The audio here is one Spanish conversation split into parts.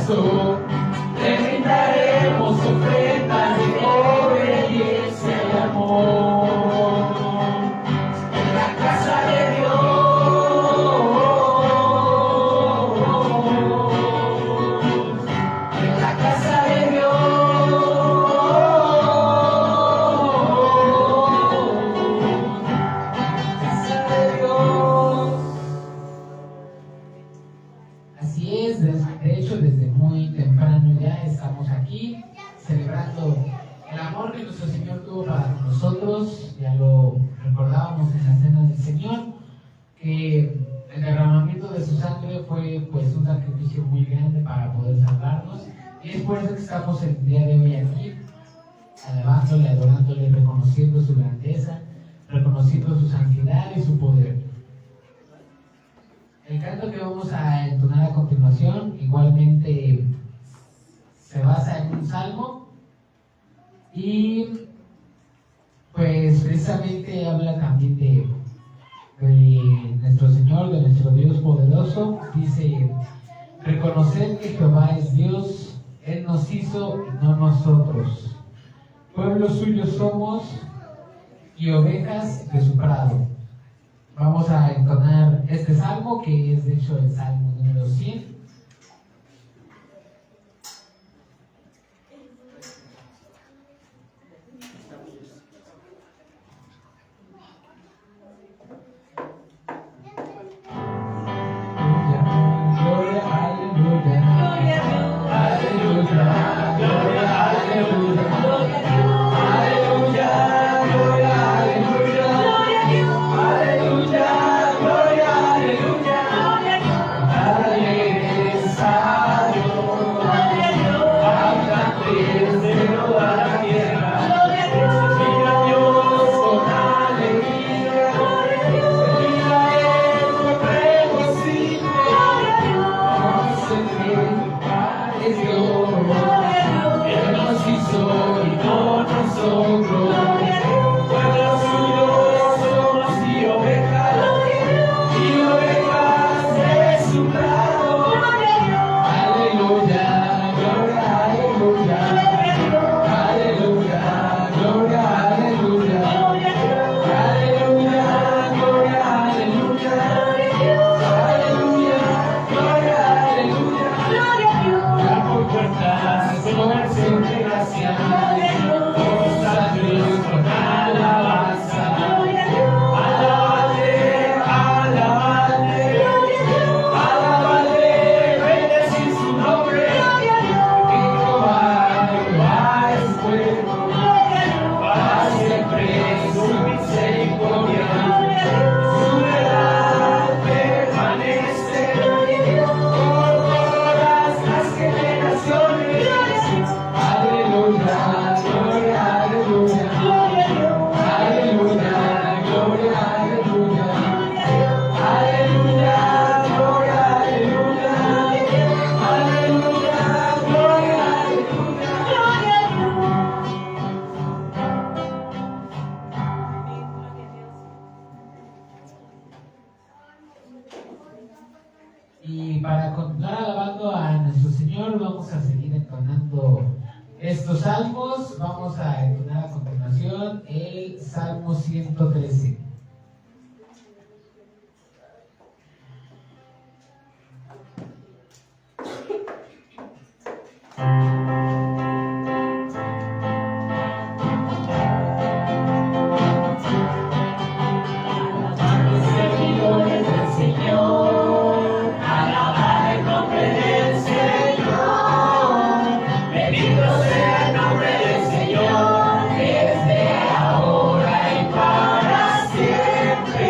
corazón, le brindaremos ofrendas de obediencia y amor. En la casa de Dios, en la casa de Dios. Así es, de hecho desde muy temprano ya estamos aquí celebrando el amor que nuestro Señor tuvo para nosotros. Ya lo recordábamos en la cena del Señor, que el derramamiento de su sangre fue pues un sacrificio muy grande para poder salvarnos, y es por eso que estamos el día de hoy aquí alabándole, adorándole, reconociendo su grandeza, reconociendo su santidad y su poder. El canto que vamos a entonar a continuación igualmente se basa en un salmo y pues precisamente habla también de nuestro Señor, de nuestro Dios poderoso. Dice: reconoced que Jehová es Dios, Él nos hizo y no nosotros. Pueblo suyo somos y ovejas de su prado. Vamos a entonar este salmo, que es de hecho el salmo número 100. Gloria, aleluya, aleluya, gloria, aleluya, aleluya, gloria, aleluya, aleluya, gloria, aleluya, alegres a Dios, habitantes de toda la tierra, viva Dios con alegría, viva Él con regocijo, conocen que es Dios, Él nos hizo y no nosotros. Pueblo suyo somos y ovejas de su prado. Aleluya, gloria, aleluya, aleluya, gloria, aleluya, aleluya, gloria, aleluya, aleluya, gloria, aleluya. Da por puertas con acción de gracia, constantes con alabanza. Alabadle, alabadle, alabadle, bendecid su nombre. Que Jehová es bueno, para siempre su misericordia, su verdad permanece por todas las generaciones. Aleluya, gloria, aleluya, aleluya, gloria, aleluya, aleluya, gloria, aleluya, aleluya, gloria, aleluya. Y para continuar alabando a nuestro Señor, vamos a seguir entonando estos salmos. Vamos a entonar a continuación el Salmo 113. Servidores del Señor, alabad el nombre del Señor. Bendito sea el nombre del Señor, desde ahora y para siempre.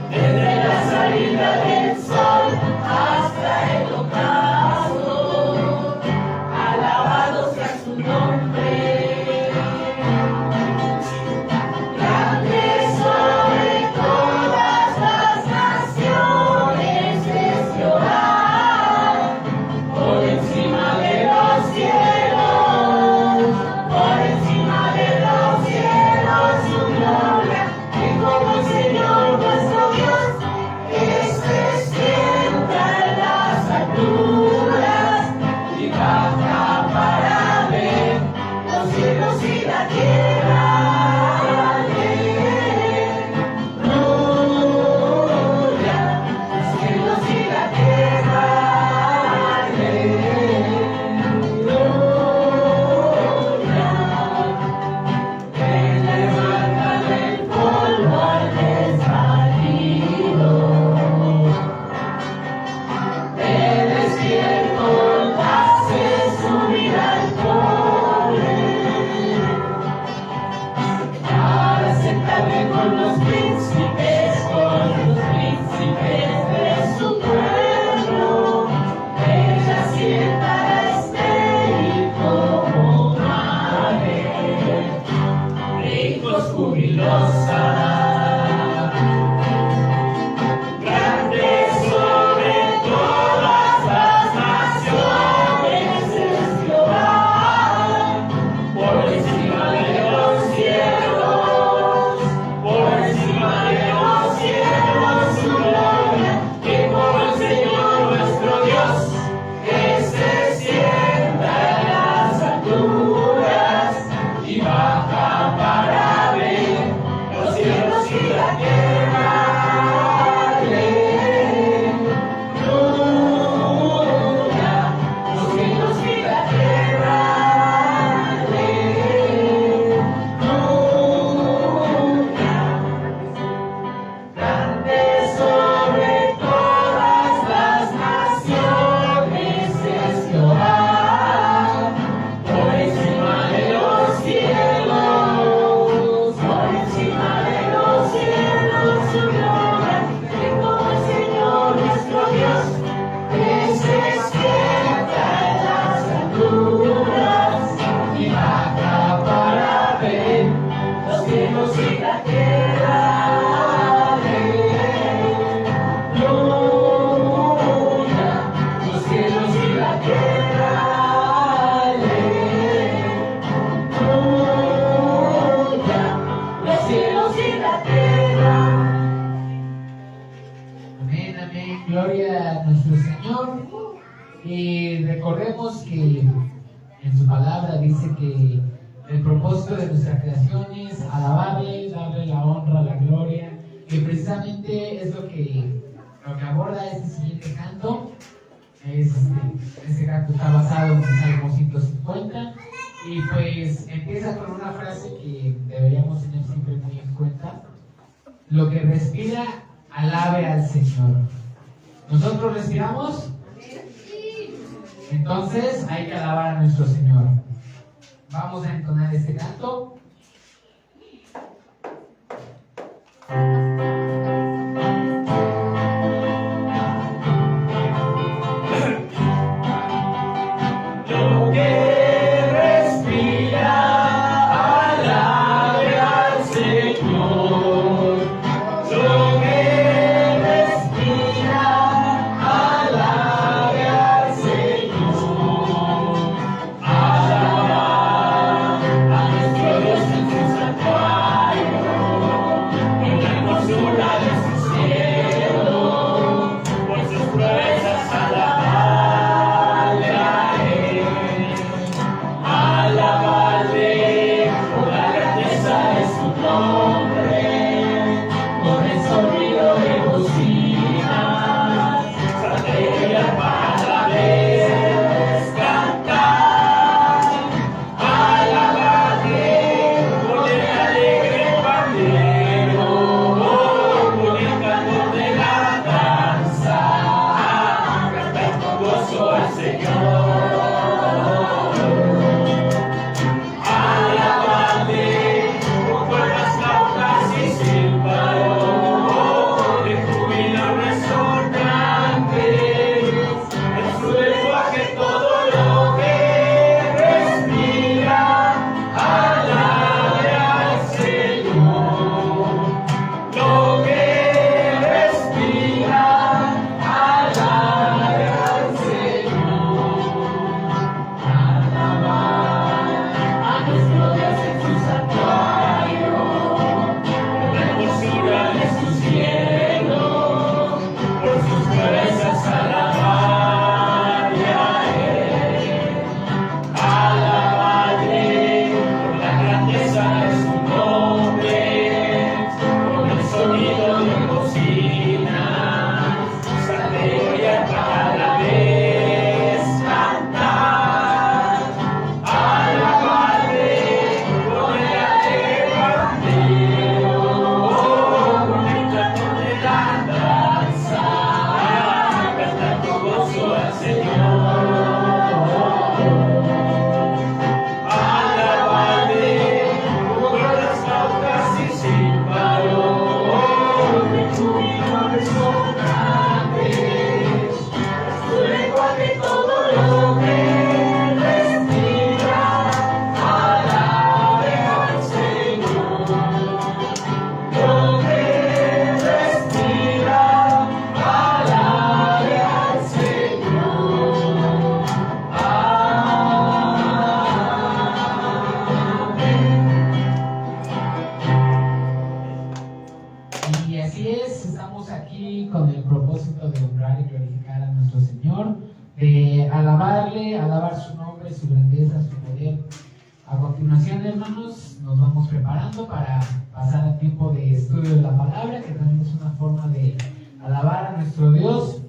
Desde la salida del sol hasta nuestro Señor. Y recordemos que en su palabra dice que el propósito de nuestra creación es alabarle, darle la honra, la gloria, que precisamente es lo que aborda este siguiente canto. Este canto está basado en el Salmo 150 y pues empieza con una frase que deberíamos tener siempre muy en cuenta: lo que respira, alabe al Señor. ¿Nosotros respiramos? Entonces hay que alabar a nuestro Señor. Vamos a entonar este canto. Alabar su nombre, su grandeza, su poder. A continuación, hermanos, nos vamos preparando para pasar al tiempo de estudio de la palabra, que también es una forma de alabar a nuestro Dios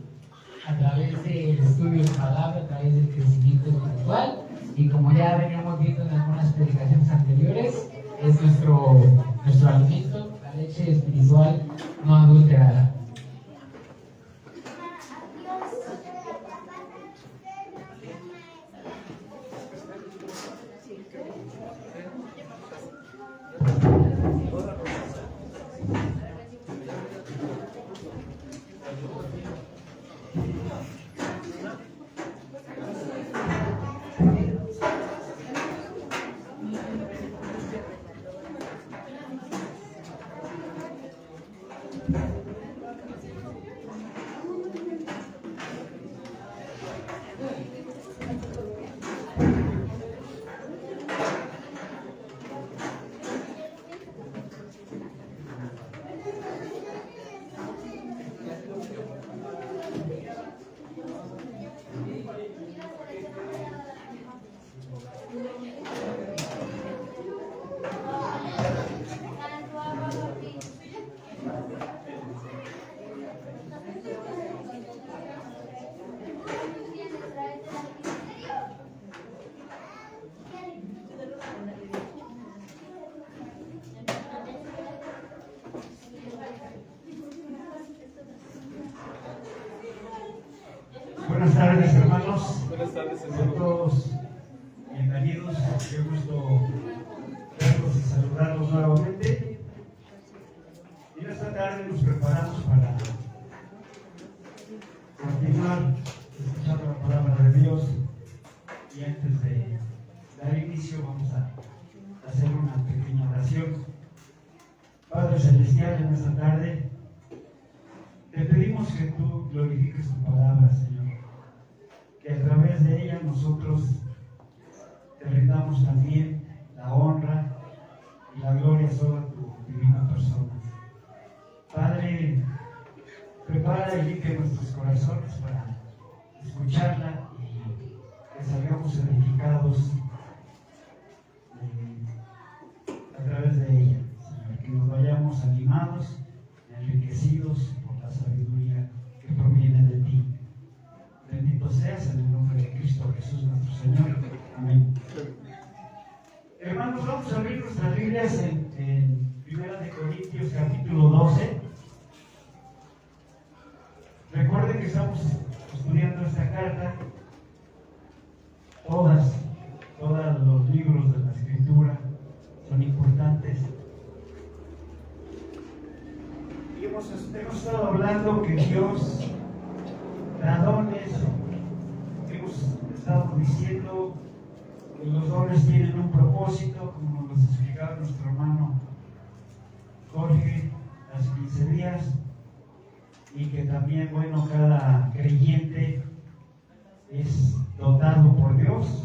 a través del estudio de la palabra, a través del crecimiento espiritual. Y como ya veníamos viendo en algunas predicaciones anteriores, es nuestro alimento, la leche espiritual no adulterada. Buenas tardes, hermanos. Buenas tardes, A todos bienvenidos. Qué gusto verlos y saludarlos nuevamente. Y esta tarde nos preparamos para continuar escuchando la palabra de Dios. Y antes de dar inicio, vamos a hacer una pequeña oración. Padre Celestial, en esta tarde te pedimos que tú glorifiques tu palabra, Señor. Que a través de ella nosotros te rindamos también la honra y la gloria solo a tu divina persona. Padre, prepara y limpia nuestros corazones para escucharla y que salgamos edificados a través de ella, Señor. Que nos vayamos animados, enriquecidos por la sabiduría que proviene de ti. Bendito seas en el nombre de Cristo Jesús nuestro Señor. Amén. Hermanos, vamos a abrir nuestras Biblias en 1 Corintios capítulo 12. Recuerden que estamos estudiando esta carta. Todos los libros de la Escritura son importantes. Y hemos estado hablando que Dios da dones. Hemos estado diciendo que los dones tienen un propósito, como nos explicaba nuestro hermano Jorge hace 15 días, y que también, bueno, cada creyente es dotado por Dios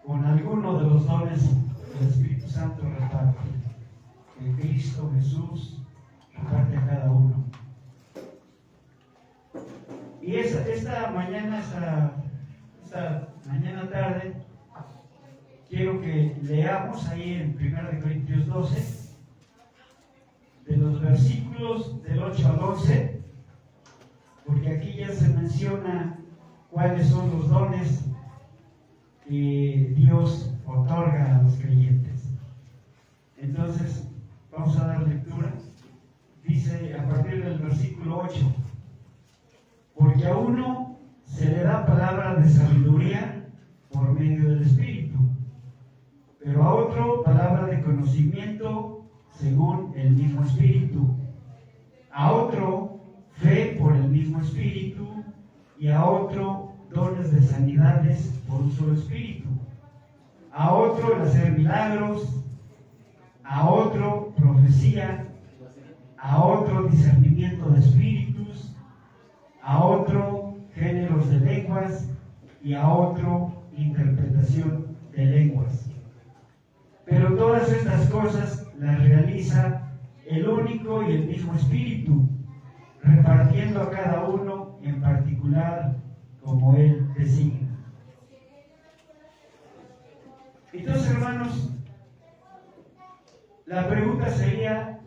con alguno de los dones que el Espíritu Santo reparte, que Cristo Jesús reparte a cada uno. Y esta mañana tarde, quiero que leamos ahí en 1 Corintios 12, de los versículos del 8 al 11, porque aquí ya se menciona cuáles son los dones que Dios otorga a los creyentes. Entonces, vamos a dar lectura. Dice a partir del versículo 8: porque a uno se le da palabra de sabiduría por medio del Espíritu, pero a otro palabra de conocimiento según el mismo Espíritu, a otro fe por el mismo Espíritu, y a otro dones de sanidades por un solo Espíritu, a otro el hacer milagros, a otro profecía, a otro discernimiento de espíritus, a otro géneros de lenguas, y a otro interpretación de lenguas. Pero todas estas cosas las realiza el único y el mismo Espíritu, repartiendo a cada uno en particular como Él designa. Entonces, hermanos, la pregunta sería,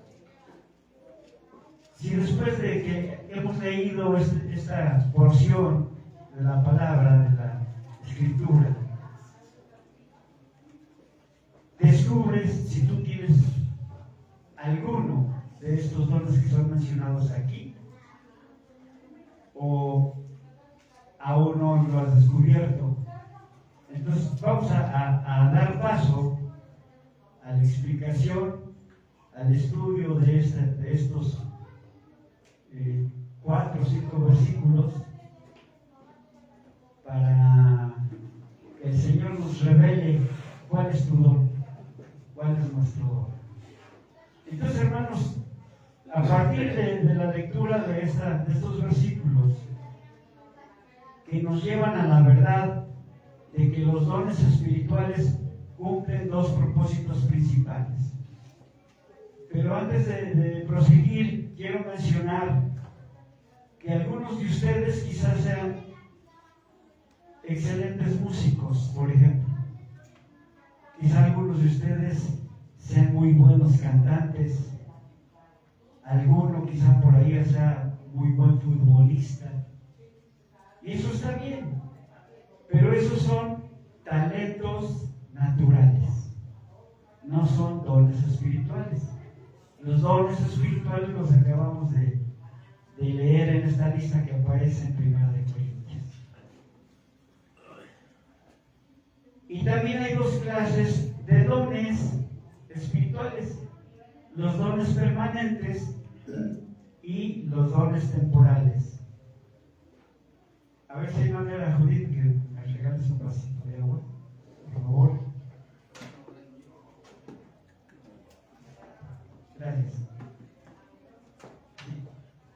si después de que hemos leído esta porción de la palabra, de la Escritura, descubres si tú tienes alguno de estos dones que son mencionados aquí, o aún no lo has descubierto. Entonces vamos a dar paso a la explicación, al estudio de estos 4 o 5 versículos, para que el Señor nos revele cuál es tu don, cuál es nuestro don. Entonces, hermanos, a partir de la lectura de estos versículos, que nos llevan a la verdad de que los dones espirituales cumplen 2 propósitos principales. Pero antes de proseguir, quiero mencionar que algunos de ustedes quizás sean excelentes músicos, por ejemplo. Quizás algunos de ustedes sean muy buenos cantantes. Alguno quizá por ahí sea muy buen futbolista. Y eso está bien. Pero esos son talentos naturales. No son dones espirituales. Los dones espirituales los acabamos de de leer en esta lista que aparece en 1 Corintios. Y también hay dos clases de dones espirituales: los dones permanentes y los dones temporales. A ver si hay manera, Judith, que me regales un vasito de agua, por favor. Gracias.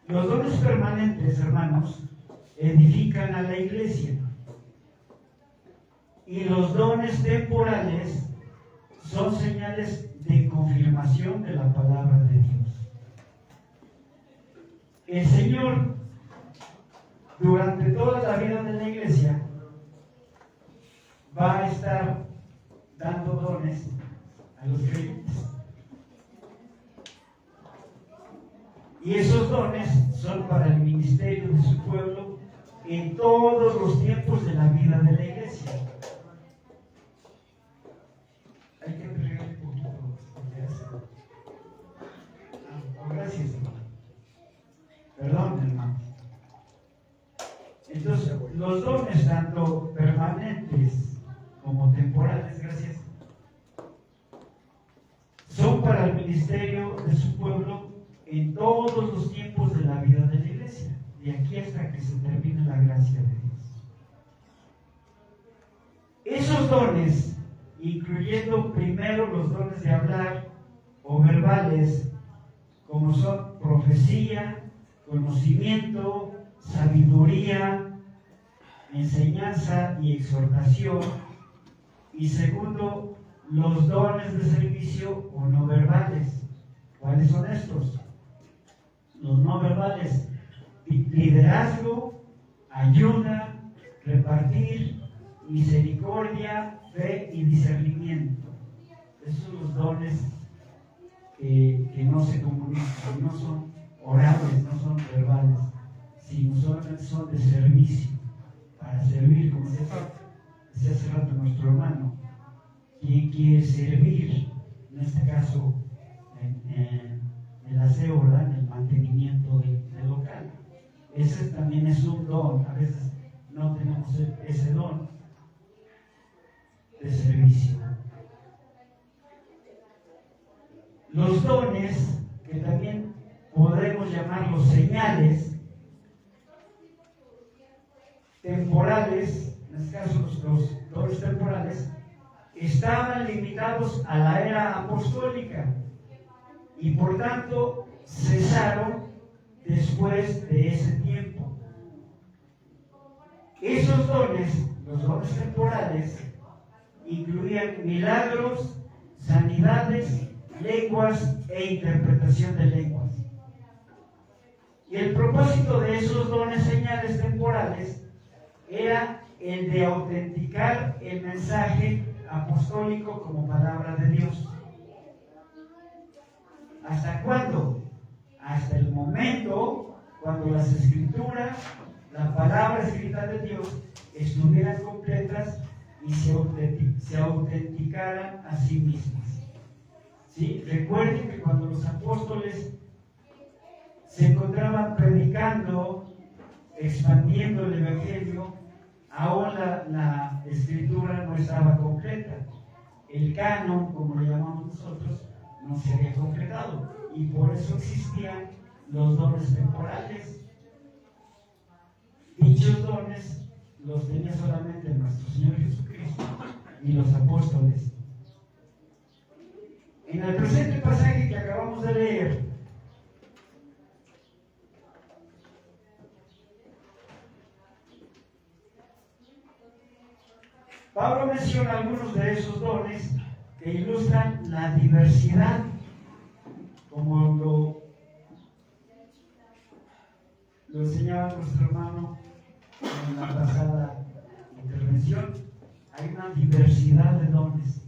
Los dones permanentes, hermanos, edifican a la iglesia. Y los dones temporales son señales de confirmación de la palabra de Dios. El Señor, durante toda la vida de la iglesia, va a estar dando dones a los creyentes. Y esos dones son para el ministerio de su pueblo en todos los tiempos de la vida de la iglesia. Hay que entregar un poquito. Gracias, hermano. Perdón, hermano. Entonces, los dones, tanto permanentes como temporales, gracias, son para el ministerio de su pueblo en todos los tiempos de la vida de la iglesia, de aquí hasta que se termine la gracia de Dios. Esos dones, incluyendo primero los dones de hablar o verbales, como son profecía, conocimiento, sabiduría, enseñanza y exhortación, y segundo, los dones de servicio o no verbales. ¿Cuáles son estos? Los no verbales: liderazgo, ayuda, repartir, misericordia, fe y discernimiento. Esos son los dones que no se comunican, que no son orales, no son verbales, sino solamente son de servicio, para servir, como decía hace rato nuestro hermano, quien quiere servir, en este caso en el aseo, ¿verdad?, en el mantenimiento del local. Ese también es un don. A veces no tenemos ese don de servicio. Los dones, que también podemos llamarlos señales temporales, en este caso los dones temporales, estaban limitados a la era apostólica y por tanto cesaron después de ese tiempo. Esos dones, los dones temporales, incluían milagros, sanidades, lenguas e interpretación de lenguas. Y el propósito de esos dones señales temporales era el de autenticar el mensaje apostólico como palabra de Dios. ¿Hasta cuándo? Hasta el momento cuando las escrituras, la palabra escrita de Dios, estuvieran completas y se autenticaran a sí mismas. ¿Sí? Recuerden que cuando los apóstoles se encontraban predicando, expandiendo el evangelio, aún la escritura no estaba completa. El canon, como lo llamamos nosotros, no se había completado, y por eso existían los dones temporales. Dichos dones los tenía solamente nuestro Señor Jesucristo y los apóstoles. En el presente pasaje que acabamos de leer, Pablo menciona algunos de esos dones que ilustran la diversidad, como lo enseñaba nuestro hermano en la pasada intervención. Hay una diversidad de dones.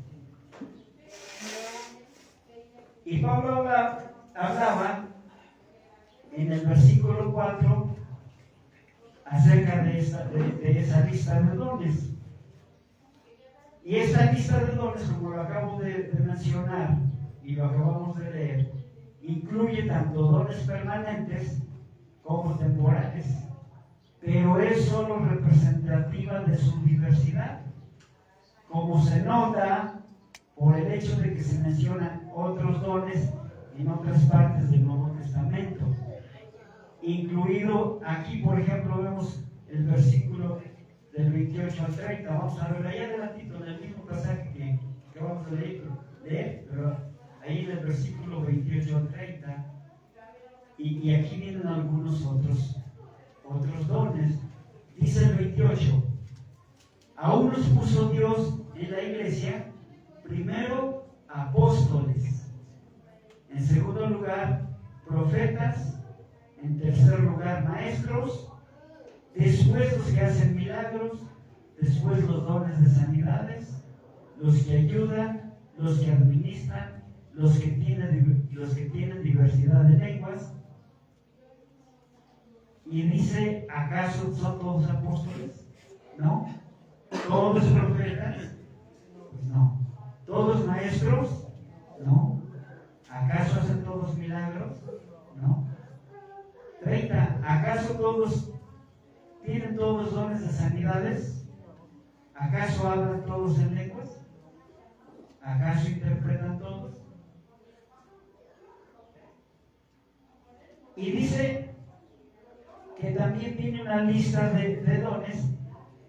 Y Pablo hablaba en el versículo 4 acerca de esa lista de dones. Y esta lista de dones, como lo acabo de mencionar y lo acabamos de leer, incluye tanto dones permanentes como temporales, pero es solo representativa de su diversidad, como se nota por el hecho de que se mencionan otros dones en otras partes del Nuevo Testamento. Incluido aquí, por ejemplo, vemos el versículo del 28 al 30. Vamos a ver ahí adelantito en el mismo pasaje que vamos a leer, pero ahí en el versículo 28 al 30. Y aquí vienen algunos otros dones. Dice el 28: aún nos puso Dios en la iglesia, primero apóstoles, en segundo lugar profetas, en tercer lugar maestros, después los que hacen milagros, después los dones de sanidades, los que ayudan, los que administran, los que tienen diversidad de lenguas. Y dice, ¿acaso son todos apóstoles? No. ¿Todos profetas? Pues no. ¿Todos maestros? No. ¿Acaso hacen todos milagros? No. 30. ¿Acaso tienen todos dones de sanidades? ¿Acaso hablan todos en lenguas? ¿Acaso interpretan todos? Y dice que también tiene una lista de dones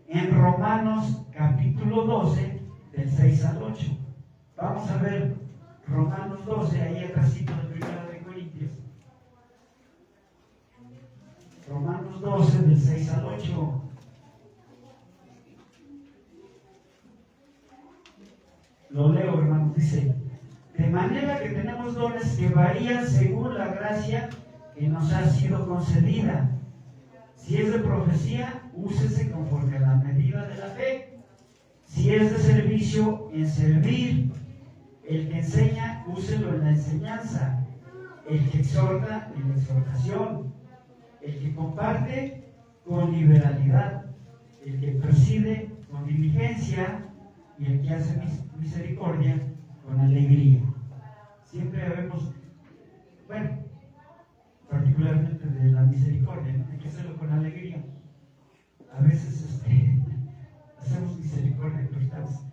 en Romanos capítulo 12, del 6 al 8. Vamos a ver Romanos 12, ahí atrásito de 1 de Corintios. Romanos 12, del 6 al 8. Lo leo, hermanos, dice: de manera que tenemos dones que varían según la gracia que nos ha sido concedida. Si es de profecía, úsese conforme a la medida de la fe. Si es de servicio, en servir. El que enseña, úselo en la enseñanza. El que exhorta, en la exhortación. El que comparte, con liberalidad. El que preside, con diligencia. Y el que hace misericordia, con alegría. Siempre vemos, particularmente de la misericordia, ¿no? Hay que hacerlo con alegría. A veces hacemos misericordia, pero estamos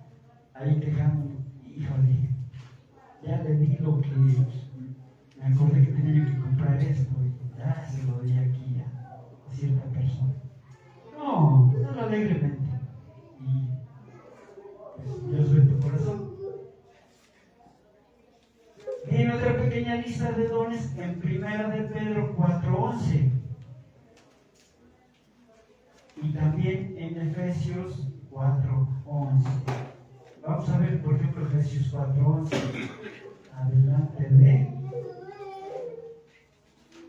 ahí quejando, híjole, ya le di lo que me acordé que tenía que comprar esto y ya se lo di aquí a cierta persona. No alegremente. Y pues Dios ve tu corazón. Viene otra pequeña lista de dones en 1 de Pedro 4:11 y también en Efesios 4:11. Vamos a ver, por ejemplo, Efesios 4:11, adelante de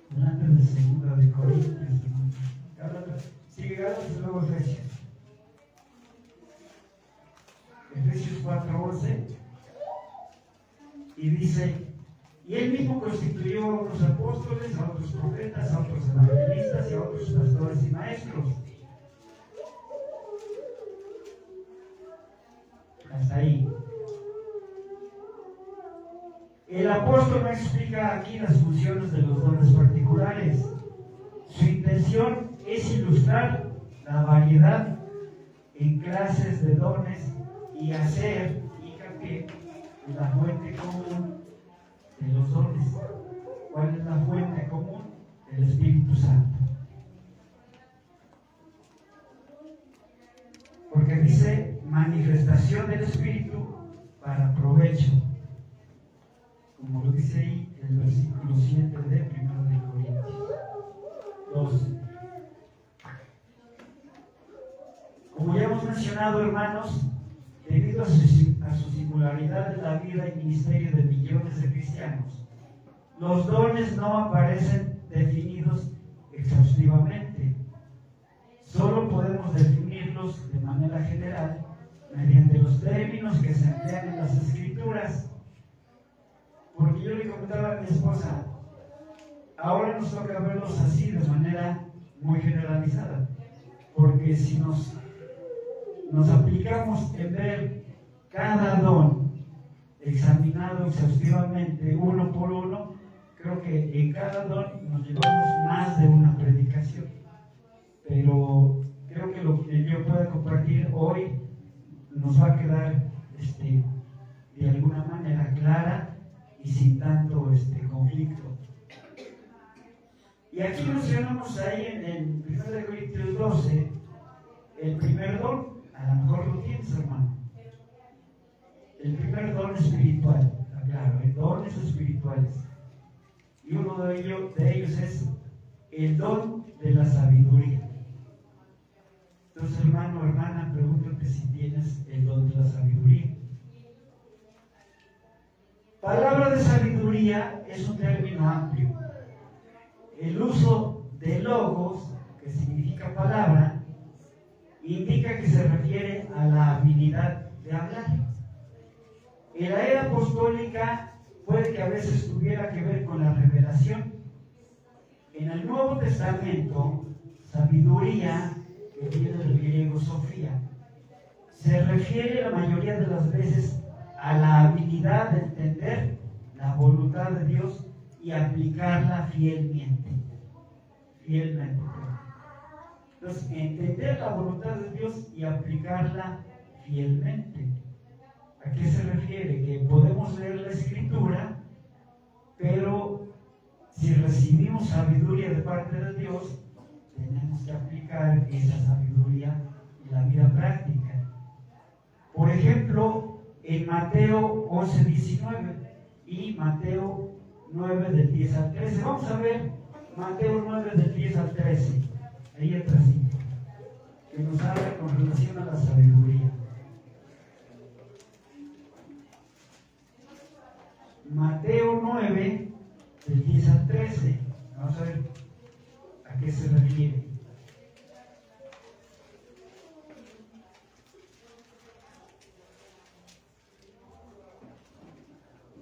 2 de Corintios. Sigue Gálatas y luego Efesios. Efesios 4:11. Y dice: y él mismo constituyó a unos apóstoles, a otros profetas, a otros evangelistas y a otros pastores y maestros. Hasta ahí. El apóstol no explica aquí las funciones de los dones particulares. Su intención es ilustrar la variedad en clases de dones y hacer hincapié en la fuente común de los dones. ¿Cuál es la fuente común? El Espíritu Santo. Porque dice manifestación del Espíritu para provecho, como lo dice ahí el versículo 7 de 1 de Corintios 2. Como ya hemos mencionado, hermanos, debido a su singularidad en la vida y ministerio de millones de cristianos, los dones no aparecen definidos exhaustivamente. Solo podemos definirlos de manera general mediante los términos que se emplean en las Escrituras. Porque yo le comentaba a mi esposa, ahora nos toca verlos así, de manera muy generalizada. Porque si nos aplicamos en ver cada don examinado exhaustivamente uno por uno, creo que en cada don nos llevamos más de una predicación, pero creo que lo que yo pueda compartir hoy nos va a quedar de alguna manera clara y sin tanto conflicto. Y aquí mencionamos ahí en 1 Corintios 12 el primer don. A lo mejor lo tienes, hermano. El primer don espiritual, claro, dones espirituales. Y uno de ellos es el don de la sabiduría. Entonces, hermano, hermana, pregúntate si tienes el don de la sabiduría. Palabra de sabiduría es un término amplio. El uso de logos, que significa palabra, indica que se refiere a la habilidad de hablar. En la era apostólica puede que a veces tuviera que ver con la revelación. En el Nuevo Testamento, sabiduría, que viene del griego Sofía, se refiere la mayoría de las veces a la habilidad de entender la voluntad de Dios y aplicarla fielmente. Entonces, entender la voluntad de Dios y aplicarla fielmente. ¿A qué se refiere? Que podemos leer la Escritura, pero si recibimos sabiduría de parte de Dios, tenemos que aplicar esa sabiduría en la vida práctica. Por ejemplo, en Mateo 11:19 y Mateo 9 del 10 al 13. Vamos a ver Mateo 9 del 10 al 13. Ahí atrás, que nos habla con relación a la sabiduría. Mateo 9 del 10 al 13. Vamos a ver a qué se refiere.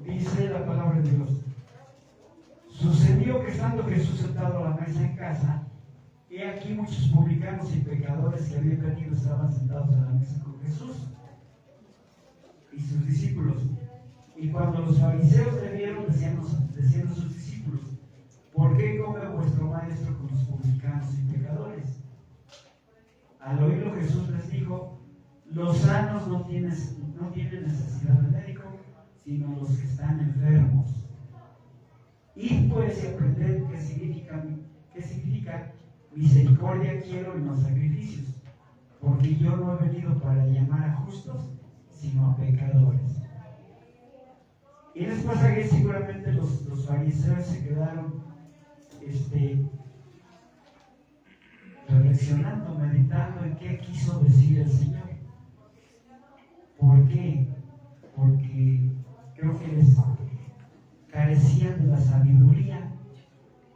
Dice la palabra de Dios: sucedió que estando Jesús sentado a la mesa en casa, he aquí muchos publicanos y pecadores que habían venido estaban sentados a la mesa con Jesús y sus discípulos. Y cuando los fariseos le vieron, decían a sus discípulos: ¿por qué come vuestro maestro con los publicanos y pecadores? Al oírlo, Jesús les dijo: los sanos no tienen necesidad de médico, sino los que están enfermos. Id pues y aprended qué significa misericordia quiero y no sacrificios, porque yo no he venido para llamar a justos, sino a pecadores. Y en este pasaje seguramente los fariseos se quedaron reflexionando, meditando en qué quiso decir el Señor. ¿Por qué? Porque creo que les carecían de la sabiduría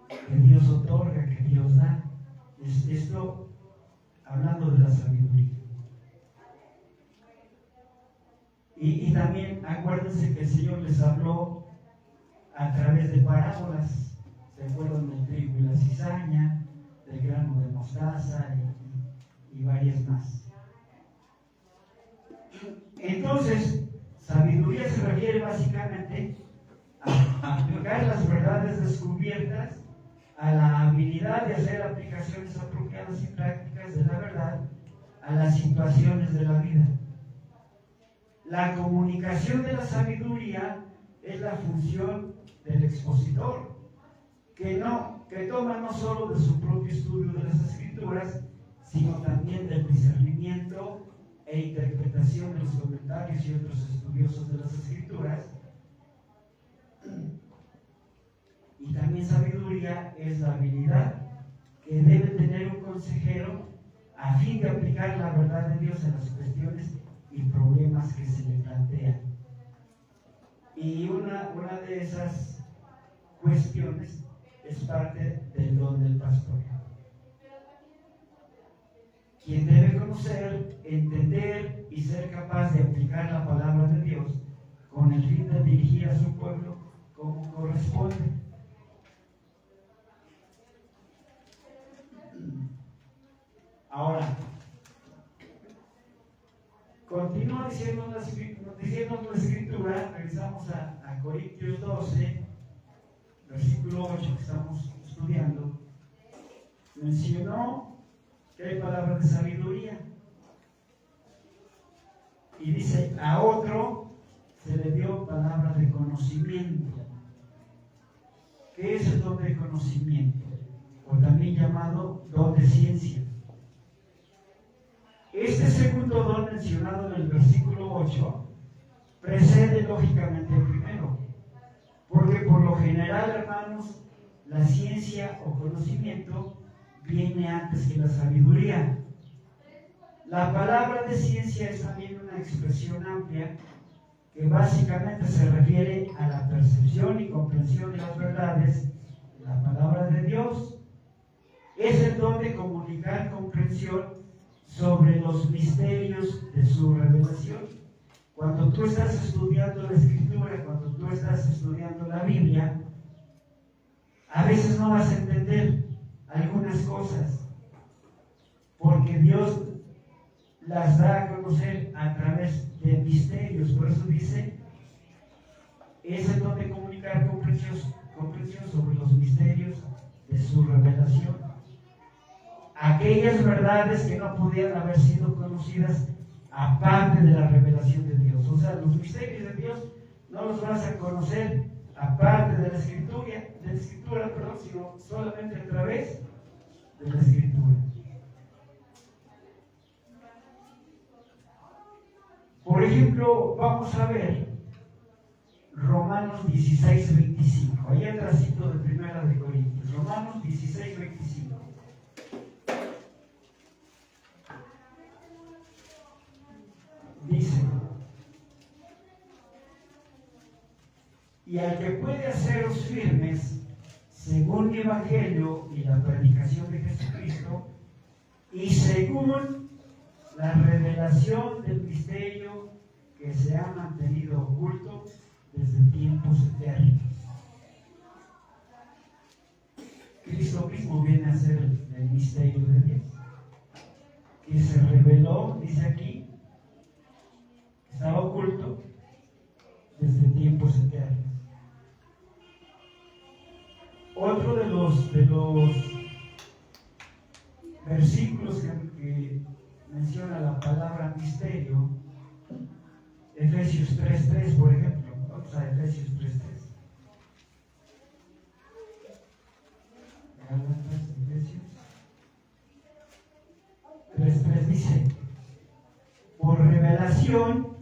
que Dios otorga, que Dios da. Esto hablando de la sabiduría. Y también acuérdense que el Señor les habló a través de parábolas. ¿Se acuerdan del trigo y la cizaña, del grano de mostaza y varias más? Entonces, sabiduría se refiere básicamente a aplicar las verdades descubiertas, a la habilidad de hacer aplicaciones apropiadas y prácticas de la verdad a las situaciones de la vida. La comunicación de la sabiduría es la función del expositor, que toma no solo de su propio estudio de las Escrituras, sino también del discernimiento e interpretación de los comentarios y otros estudiosos de las Escrituras. Y también sabiduría es la habilidad que debe tener un consejero a fin de aplicar la verdad de Dios en las cuestiones y problemas que se le plantean. Y una de esas cuestiones es parte del don del pastor, quien debe conocer, entender y ser capaz de aplicar la palabra de Dios con el fin de dirigir a su pueblo como corresponde. Ahora, continúa diciendo la Escritura, regresamos a Corintios 12, versículo 8, que estamos estudiando, mencionó que hay palabras de sabiduría. Y dice, a otro se le dio palabra de conocimiento. ¿Qué es el don de conocimiento? O también llamado don de ciencia. Este segundo don mencionado en el versículo 8 precede lógicamente el primero, porque por lo general, hermanos, la ciencia o conocimiento viene antes que la sabiduría. La palabra de ciencia es también una expresión amplia que básicamente se refiere a la percepción y comprensión de las verdades de la palabra de Dios. Es el don de comunicar comprensión sobre los misterios de su revelación. Cuando tú estás estudiando la Escritura, cuando tú estás estudiando la Biblia, a veces no vas a entender algunas cosas, porque Dios las da a conocer a través de misterios. Por eso dice, es el don de comunicar comprensión sobre los misterios de su revelación. Aquellas verdades que no podían haber sido conocidas aparte de la revelación de Dios. O sea, los misterios de Dios no los vas a conocer aparte de la escritura, sino solamente a través de la Escritura. Por ejemplo, vamos a ver Romanos 16:25. Ahí atrásito de Primera de Corintios. Romanos 16:25. Dice: y al que puede haceros firmes según mi evangelio y la predicación de Jesucristo, y según la revelación del misterio que se ha mantenido oculto desde tiempos eternos. Cristo mismo viene a ser el misterio de Dios, que se reveló, dice aquí, estaba oculto desde tiempos eternos. Otro de los versículos que menciona la palabra misterio, Efesios 3:3, por ejemplo. Vamos a Efesios 3:3. Efesios 3:3 dice: por revelación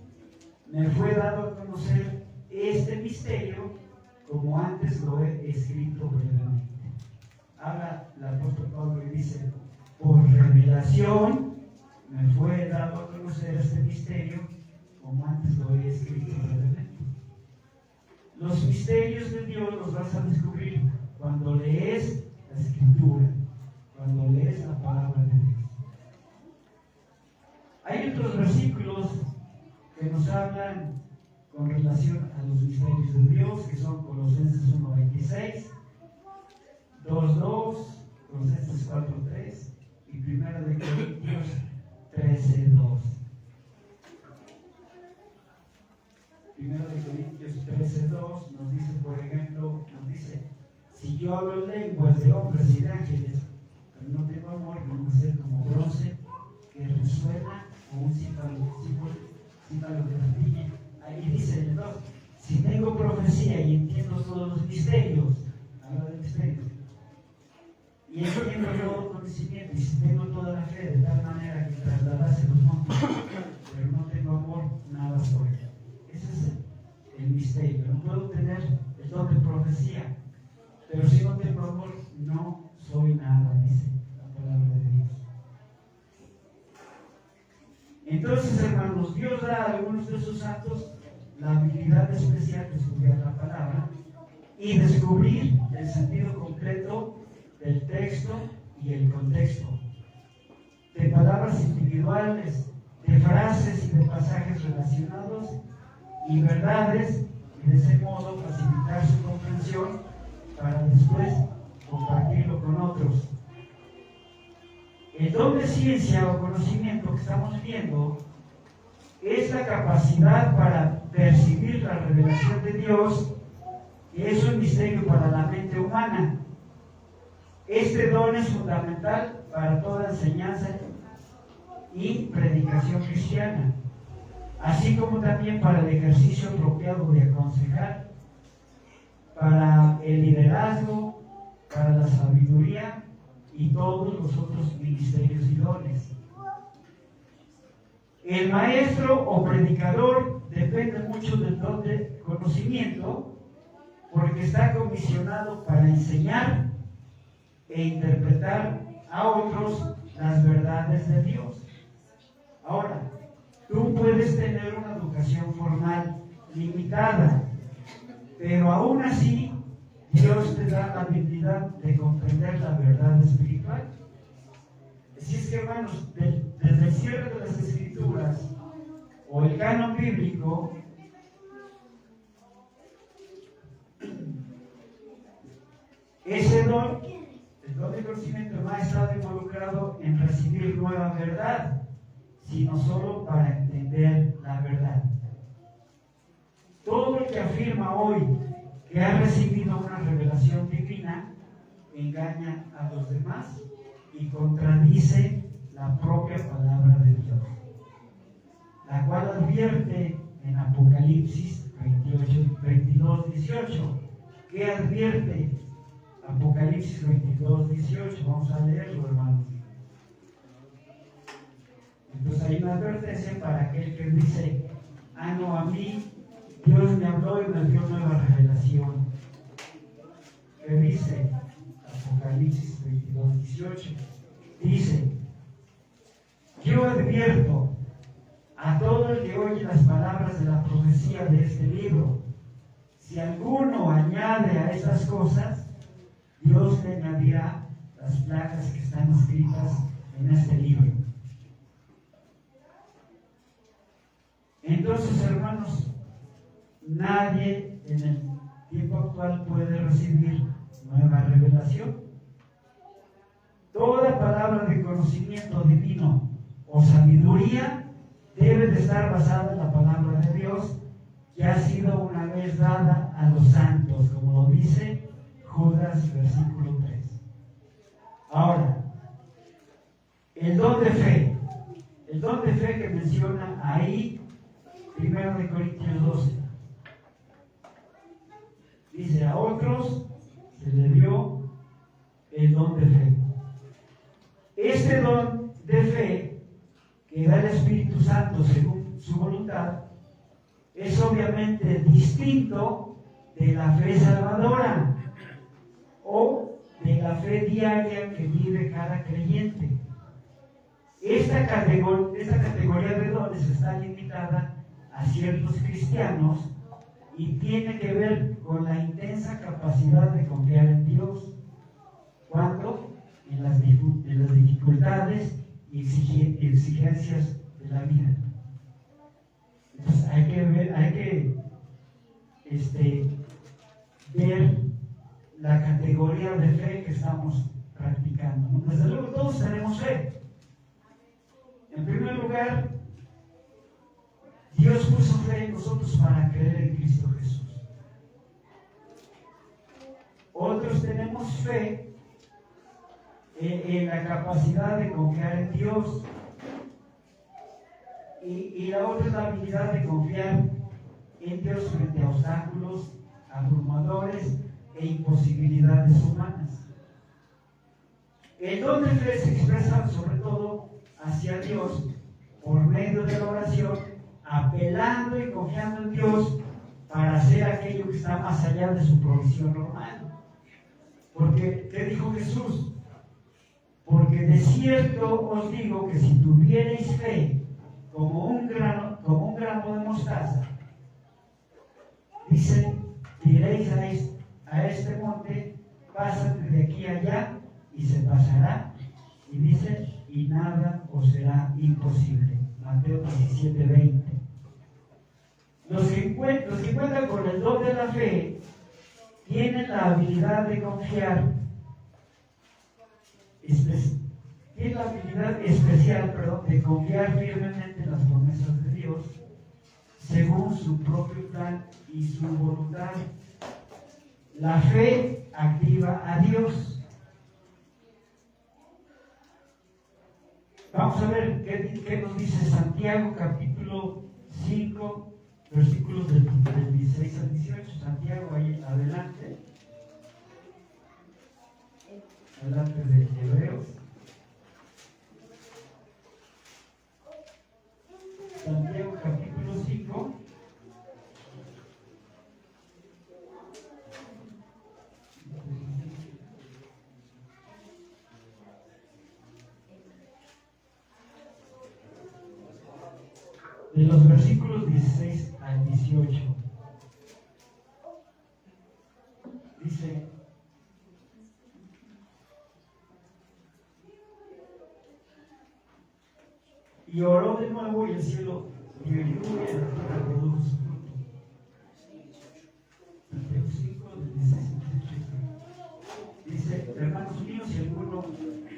me fue dado a conocer este misterio, como antes lo he escrito brevemente. Habla el apóstol Pablo y dice: por revelación me fue dado a conocer este misterio, como antes lo he escrito brevemente. Los misterios de Dios los vas a descubrir cuando lees la Escritura, cuando lees la palabra de Dios. Hay otros versículos que nos hablan con relación a los misterios de Dios, que son Colosenses 1:26, 2:2, Colosenses 4:3 y 1 Corintios 13:2. 1 Corintios 13:2 nos dice, por ejemplo, si yo hablo lenguas de hombres y de ángeles, pero no tengo amor, vengo a ser como bronce que resuena o un címbalo de ardilla. Ahí dice el 2, si tengo profecía y entiendo todos los misterios, habla de misterios, y entiendo todo conocimiento, y si tengo toda la fe de tal manera que trasladase los montes, pero no tengo amor, nada soy. Ese es el misterio. No puedo tener el don de profecía, pero si no tengo amor, no soy nada, dice la palabra de Dios. Entonces, hermanos, Dios da a algunos de sus santos la habilidad especial de estudiar la palabra y descubrir el sentido completo del texto y el contexto, de palabras individuales, de frases y de pasajes relacionados y verdades, y de ese modo facilitar su comprensión para después compartirlo con otros. El don de ciencia o conocimiento que estamos viendo es la capacidad para percibir la revelación de Dios, que es un misterio para la mente humana. Este don es fundamental para toda enseñanza y predicación cristiana, así como también para el ejercicio apropiado de aconsejar, para el liderazgo, para la sabiduría y todos los otros ministerios y dones. El maestro o predicador depende mucho del don de conocimiento, porque está comisionado para enseñar e interpretar a otros las verdades de Dios. Ahora, tú puedes tener una educación formal limitada, pero aún así Dios te da la habilidad de comprender la verdad espiritual. Así es que, hermanos, desde el cierre de las Escrituras o el canon bíblico, ese don, el don de conocimiento, no ha estado involucrado en recibir nueva verdad, sino solo para entender la verdad. Todo el que afirma hoy que ha recibido una revelación divina engaña a los demás y contradice la propia palabra de Dios, la cual advierte en Apocalipsis 22:18. ¿Qué advierte? Apocalipsis 22:18. Vamos a leerlo, hermanos. Entonces hay una advertencia para aquel que dice: ah, no, a mí Dios me habló y me dio nueva revelación. ¿Qué dice? Apocalipsis 22:18. Dice: yo advierto a todo el que oye las palabras de la profecía de este libro, si alguno añade a esas cosas, Dios le añadirá las plagas que están escritas en este libro. Entonces, hermanos, nadie en el tiempo actual puede recibir nueva revelación. Toda palabra de conocimiento divino o sabiduría debe de estar basada en la palabra de Dios, que ha sido una vez dada a los santos, como lo dice Judas, versículo 3. Ahora, el don de fe. El don de fe que menciona ahí, 1 Corintios 12. Dice: a otros se le dio el don de fe. Este don de fe que da el Espíritu Santo según su voluntad es obviamente distinto de la fe salvadora o de la fe diaria que vive cada creyente. Esta categoría de dones está limitada a ciertos cristianos y tiene que ver con la intensa capacidad de confiar en Dios cuando en las dificultades y exigencias de la vida. Entonces hay que ver la categoría de fe que estamos practicando. Desde luego todos tenemos fe. En primer lugar, Dios puso fe en nosotros para creer en Cristo Jesús. Otros tenemos fe en la capacidad de confiar en Dios. Y la otra es la habilidad de confiar en Dios frente a obstáculos abrumadores e imposibilidades humanas. El don de fe se expresa sobre todo hacia Dios por medio de la oración, apelando y confiando en Dios para hacer aquello que está más allá de su provisión normal. Porque, ¿qué dijo Jesús? Porque de cierto os digo que si tuvierais fe como un grano de mostaza, dice, diréis a este monte: pásate de aquí allá, y se pasará. Y dice: y nada os será imposible. Mateo 17:20. Los que cuentan con el don de la fe tienen la habilidad de confiar, tienen la habilidad especial, de confiar firmemente en las promesas de Dios según su propio plan y su voluntad. La fe activa a Dios Vamos a ver qué nos dice Santiago, capítulo 5, versículos del 16 al 18. Santiago, ahí adelante. Adelante de Hebreos. Santiago, capítulo 5. De los versículos 16 al 18. Dice: y oró de nuevo, y el cielo dio lluvia, y la tierra produjo su fruto. Santiago 5, del 16 al 18. Dice: hermanos míos, si alguno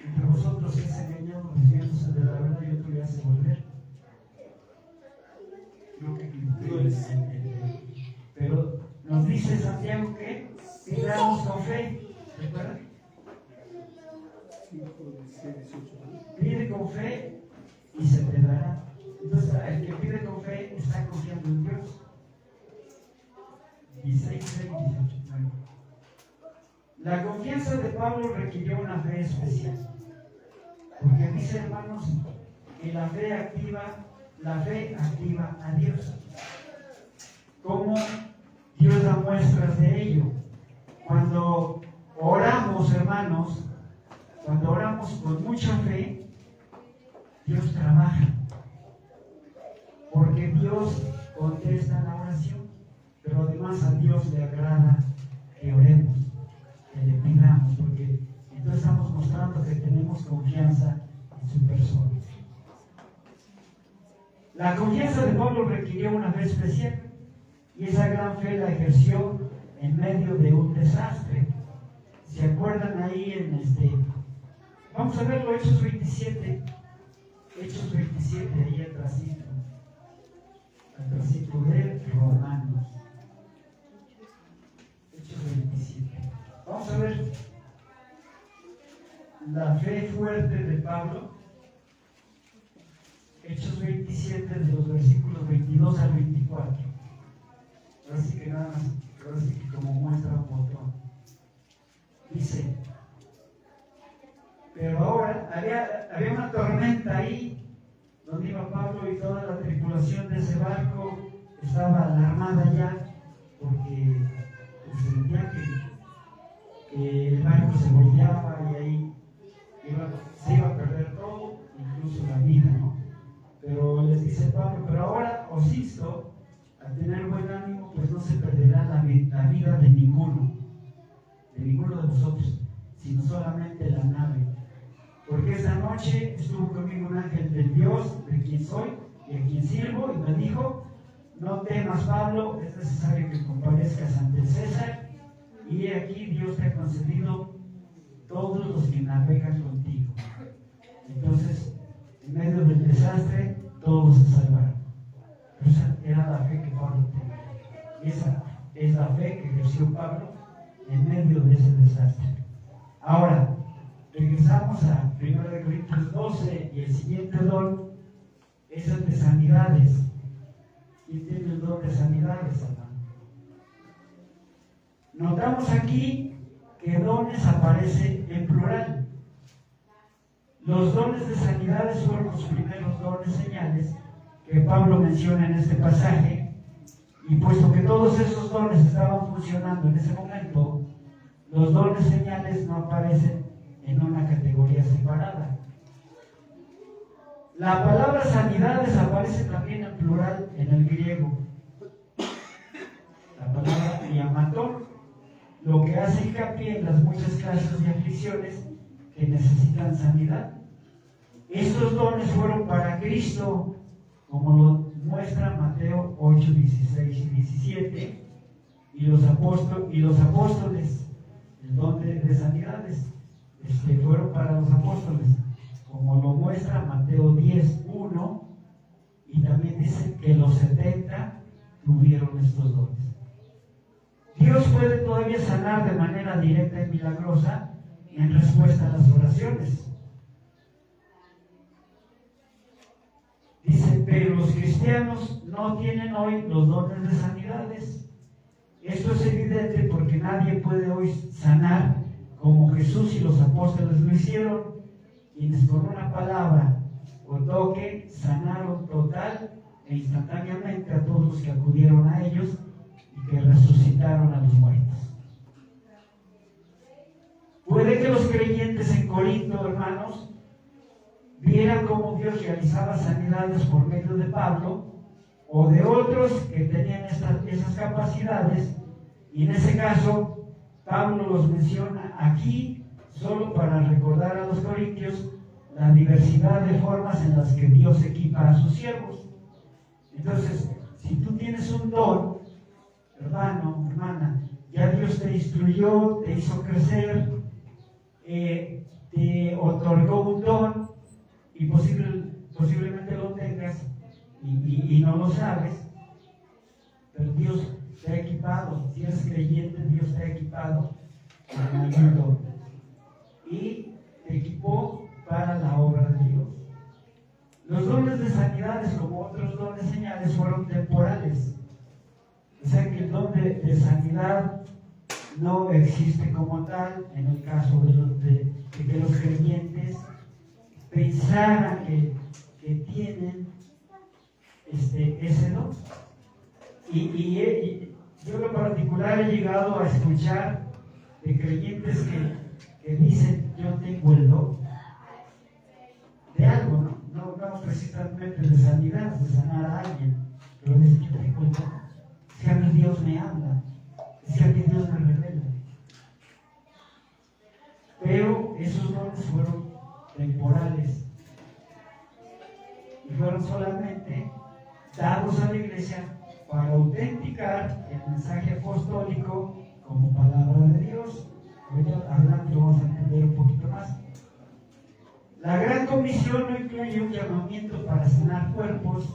entre vosotros es engañado desviándose de la verdad y otro le hace volver, pero nos dice Santiago que pidamos con fe. ¿Recuerdan? Pide con fe y se te dará. Entonces, el que pide con fe está confiando en Dios. 16, 18. Bueno. La confianza de Pablo requirió una fe especial, porque dice, hermanos, que la fe activa a Dios. ¿Cómo Dios da muestras de ello? Cuando oramos, hermanos, cuando oramos con mucha fe, Dios trabaja, porque Dios contesta la oración, pero además a Dios le agrada que oremos, que le pidamos, porque entonces estamos mostrando que tenemos confianza en su persona. La confianza de Pablo requirió una fe especial, y esa gran fe la ejerció en medio de un desastre. ¿Se acuerdan ahí en vamos a verlo, Hechos 27, ahí atrásito de Romanos. Hechos 27. Vamos a ver la fe fuerte de Pablo. Hechos 27, de los versículos 22 al 24. Ahora sí que nada más, ahora sí que como muestra un botón. Dice: pero ahora había una tormenta ahí donde iba Pablo, y toda la tripulación de ese barco estaba alarmada ya, porque sentían que el barco se volteaba y ahí se iba a perder todo, incluso la vida, ¿no? Pero les dice Pablo: pero ahora os insto a tener buen ánimo, pues no se perderá la vida de ninguno de vosotros, sino solamente la nave. Porque esta noche estuvo conmigo un ángel del Dios, de quien soy y a quien sirvo, y me dijo: no temas, Pablo, es necesario que comparezcas ante el César, y he aquí Dios te ha concedido todos los que navegan contigo. Entonces, en medio del desastre, todos se salvaron. Pero esa era la fe que Pablo tenía. Esa es la fe que ejerció Pablo en medio de ese desastre. Ahora, regresamos a 1 Corintios 12, y el siguiente don es el de sanidades. ¿Quién tiene el don de sanidades, hermano? Notamos aquí que dones aparece en plural. Los dones de sanidades fueron los primeros dones señales que Pablo menciona en este pasaje, y puesto que todos esos dones estaban funcionando en ese momento, los dones señales no aparecen en una categoría separada. La palabra sanidades aparece también en plural en el griego. La palabra diamatón, lo que hace hincapié en las muchas clases de aflicciones que necesitan sanidad. Estos dones fueron para Cristo, como lo muestra Mateo 8, 16 y 17, y los apóstoles, el don de sanidades, fueron para los apóstoles, como lo muestra Mateo 10, 1, y también dice que los 70 tuvieron estos dones. Dios puede todavía sanar de manera directa y milagrosa en respuesta a las oraciones. Pero los cristianos no tienen hoy los dones de sanidades. Esto es evidente porque nadie puede hoy sanar como Jesús y los apóstoles lo hicieron, quienes con una palabra o toque sanaron total e instantáneamente a todos los que acudieron a ellos y que resucitaron a los muertos. Puede que los creyentes en Corinto, hermanos, vieran cómo Dios realizaba sanidades por medio de Pablo o de otros que tenían esas capacidades, y en ese caso Pablo los menciona aquí solo para recordar a los corintios la diversidad de formas en las que Dios equipa a sus siervos. Entonces, si tú tienes un don, hermano, hermana, ya Dios te instruyó, te hizo crecer, te otorgó un don y posiblemente lo tengas y no lo sabes, pero Dios te ha equipado. Si eres creyente, Dios te ha equipado con algún don y te equipó para la obra de Dios. Los dones de sanidades, como otros dones señales, fueron temporales. O sea que el don de sanidad no existe como tal en el caso de que los creyentes pensaran que tienen ese don. Y yo en lo particular he llegado a escuchar de creyentes que dicen: yo tengo el don de algo, no precisamente de sanidad, de sanar a alguien, pero dicen: yo tengo el don, si a mi Dios me habla, si a mi Dios me revela. Pero esos dones fueron temporales y fueron solamente dados a la iglesia para autenticar el mensaje apostólico como palabra de Dios. Ahorita adelante lo vamos a entender un poquito más. La Gran Comisión no incluye un llamamiento para sanar cuerpos,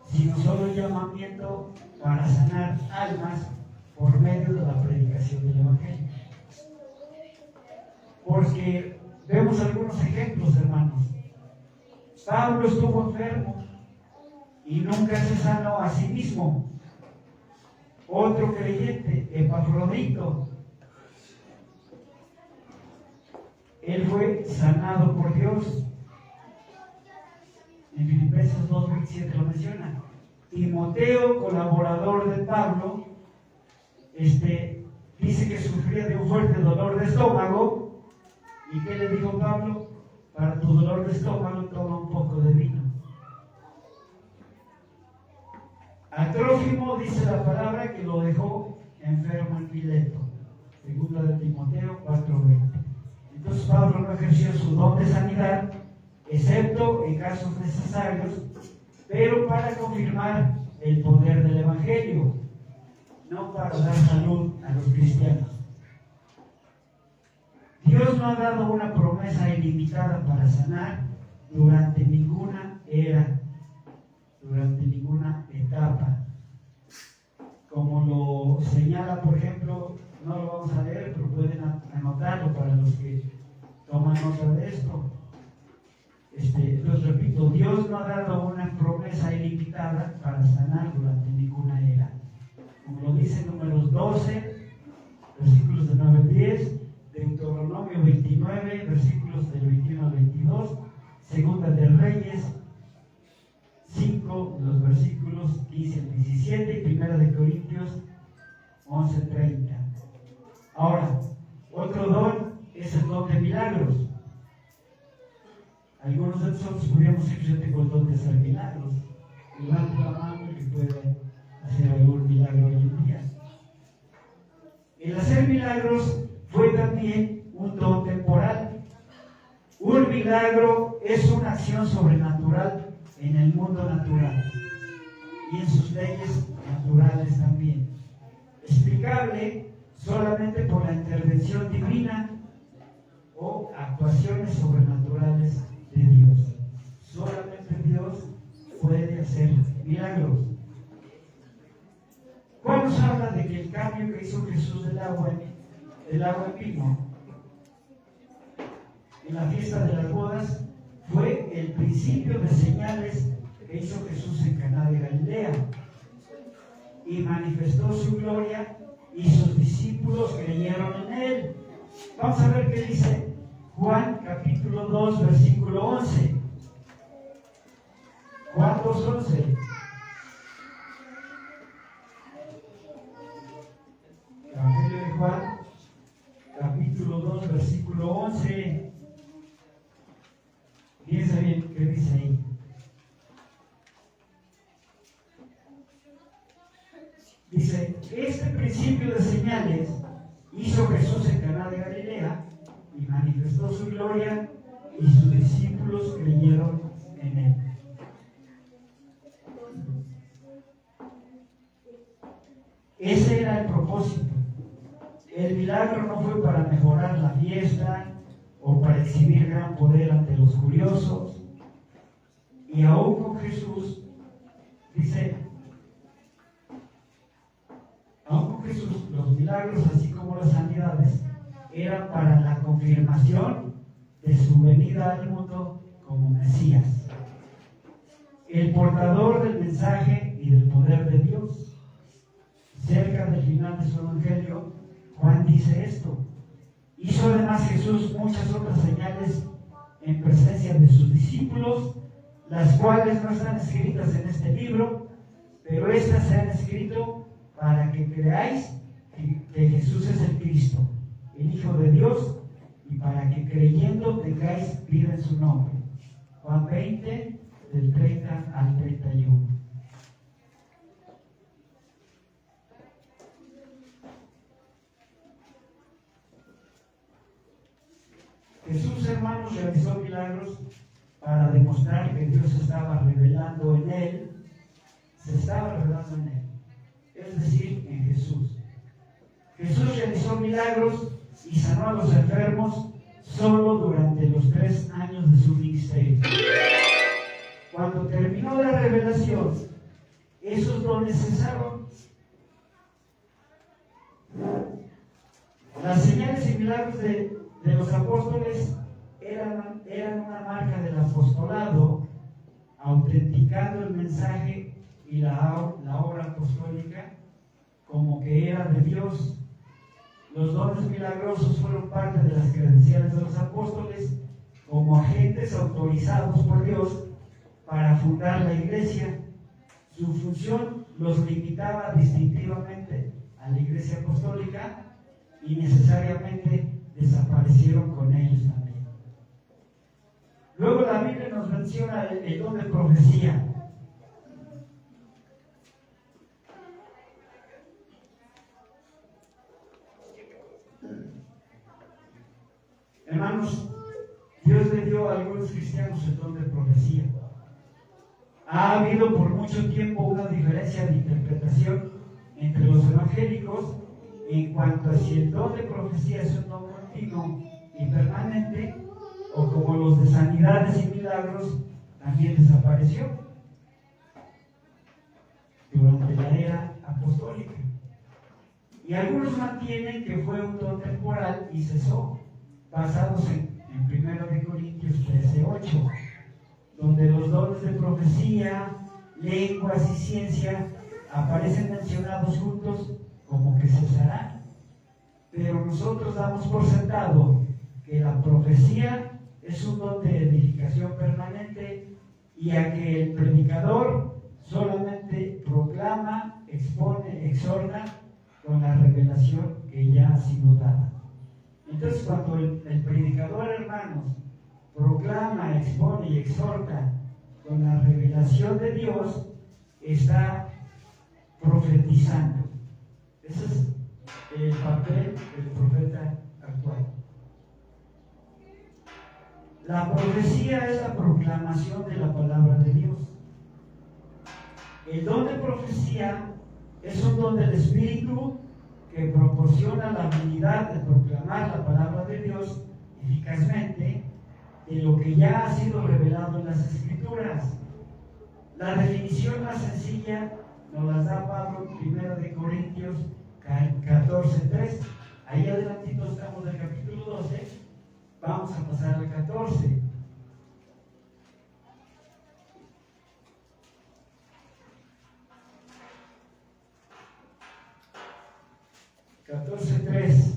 sino solo un llamamiento para sanar almas por medio de la predicación del Evangelio. Porque vemos algunos ejemplos, hermanos. Pablo estuvo enfermo y nunca se sanó a sí mismo. Otro creyente, Epafrodito, él fue sanado por Dios. En Filipenses 2:27 lo menciona. Timoteo, colaborador de Pablo, dice que sufría de un fuerte dolor de estómago. ¿Y qué le dijo Pablo? Para tu dolor de estómago toma un poco de vino. A Trófimo dice la palabra que lo dejó enfermo en Mileto. Segunda de Timoteo 4:20. Entonces Pablo no ejerció su don de sanidad, excepto en casos necesarios, pero para confirmar el poder del Evangelio, no para dar salud a los cristianos. Dios no ha dado una promesa ilimitada para sanar durante ninguna era, durante ninguna etapa. Como lo señala, por ejemplo, no lo vamos a leer, pero pueden anotarlo para los que toman nota de esto. Los repito, Dios no ha dado una promesa ilimitada para sanar durante ninguna era. Como lo dice Números 12, versículos de 9 al 10, Deuteronomio 29, versículos del 21 al 22, Segunda de Reyes 5, los versículos 15 al 17 y Primera de Corintios 11:30. Ahora, otro don es el don de milagros. Algunos de nosotros podríamos decir: yo tengo el don de hacer milagros. Levante la mano el que puede hacer algún milagro hoy en día. El hacer milagros fue también un don temporal. Un milagro es una acción sobrenatural en el mundo natural y en sus leyes naturales también, explicable solamente por la intervención divina o actuaciones sobrenaturales de Dios. Solamente Dios puede hacer milagros. Juan nos habla de que el cambio que hizo Jesús del agua en vino en la fiesta de las bodas fue el principio de señales que hizo Jesús en Caná de Galilea y manifestó su gloria y sus discípulos creyeron en él. Vamos a ver qué dice Juan capítulo 2 versículo 11. Juan 2:11. Evangelio de Juan capítulo 2 versículo 11. Fíjense bien qué dice ahí. Dice, este principio de señales hizo Jesús en Caná de Galilea y manifestó su gloria y sus discípulos creyeron en él. Ese era el propósito. El milagro no fue para mejorar la fiesta o para exhibir gran poder ante los curiosos. Y aún con Jesús, dice, aún con Jesús, los milagros, así como las sanidades, eran para la confirmación de su venida al mundo como Mesías, el portador del mensaje y del poder de Dios. Cerca del final de su evangelio, Juan dice esto: hizo además Jesús muchas otras señales en presencia de sus discípulos, las cuales no están escritas en este libro, pero estas se han escrito para que creáis que Jesús es el Cristo, el Hijo de Dios, y para que creyendo tengáis vida en su nombre. Juan 20, del 30 al 31. Jesús, hermanos, realizó milagros para demostrar que Dios estaba revelando en él, se estaba revelando en él, es decir, en Jesús. Jesús realizó milagros y sanó a los enfermos solo durante los 3 años de su ministerio. Cuando terminó la revelación, esos dones cesaron. Las señales y milagros de los apóstoles eran una marca del apostolado, autenticando el mensaje y la obra apostólica como que era de Dios. Los dones milagrosos fueron parte de las credenciales de los apóstoles como agentes autorizados por Dios para fundar la iglesia. Su función los limitaba distintivamente a la iglesia apostólica y necesariamente desaparecieron con ellos también. Luego la Biblia nos menciona el don de profecía. Hermanos, Dios le dio a algunos cristianos el don de profecía. Ha habido por mucho tiempo una diferencia de interpretación entre los evangélicos en cuanto a si el don de profecía es un don continuo y permanente, o como los de sanidades y milagros también desapareció durante la era apostólica. Y algunos mantienen que fue un don temporal y cesó, basados en 1 Corintios 13:8, donde los dones de profecía, lenguas y ciencia aparecen mencionados juntos como que cesarán. Pero nosotros damos por sentado que la profecía es un don de edificación permanente y a que el predicador solamente proclama, expone, exhorta con la revelación que ya ha sido dada. Entonces, cuando el predicador, hermanos, proclama, expone y exhorta con la revelación de Dios, está profetizando. Ese es el papel del profeta actual. La profecía es la proclamación de la palabra de Dios. El don de profecía es un don del Espíritu que proporciona la habilidad de proclamar la palabra de Dios eficazmente de lo que ya ha sido revelado en las Escrituras. La definición más sencilla nos la da Pablo en 1 Corintios 14:3. Ahí adelantito estamos del capítulo 12. Vamos a pasar al 14. 14:3.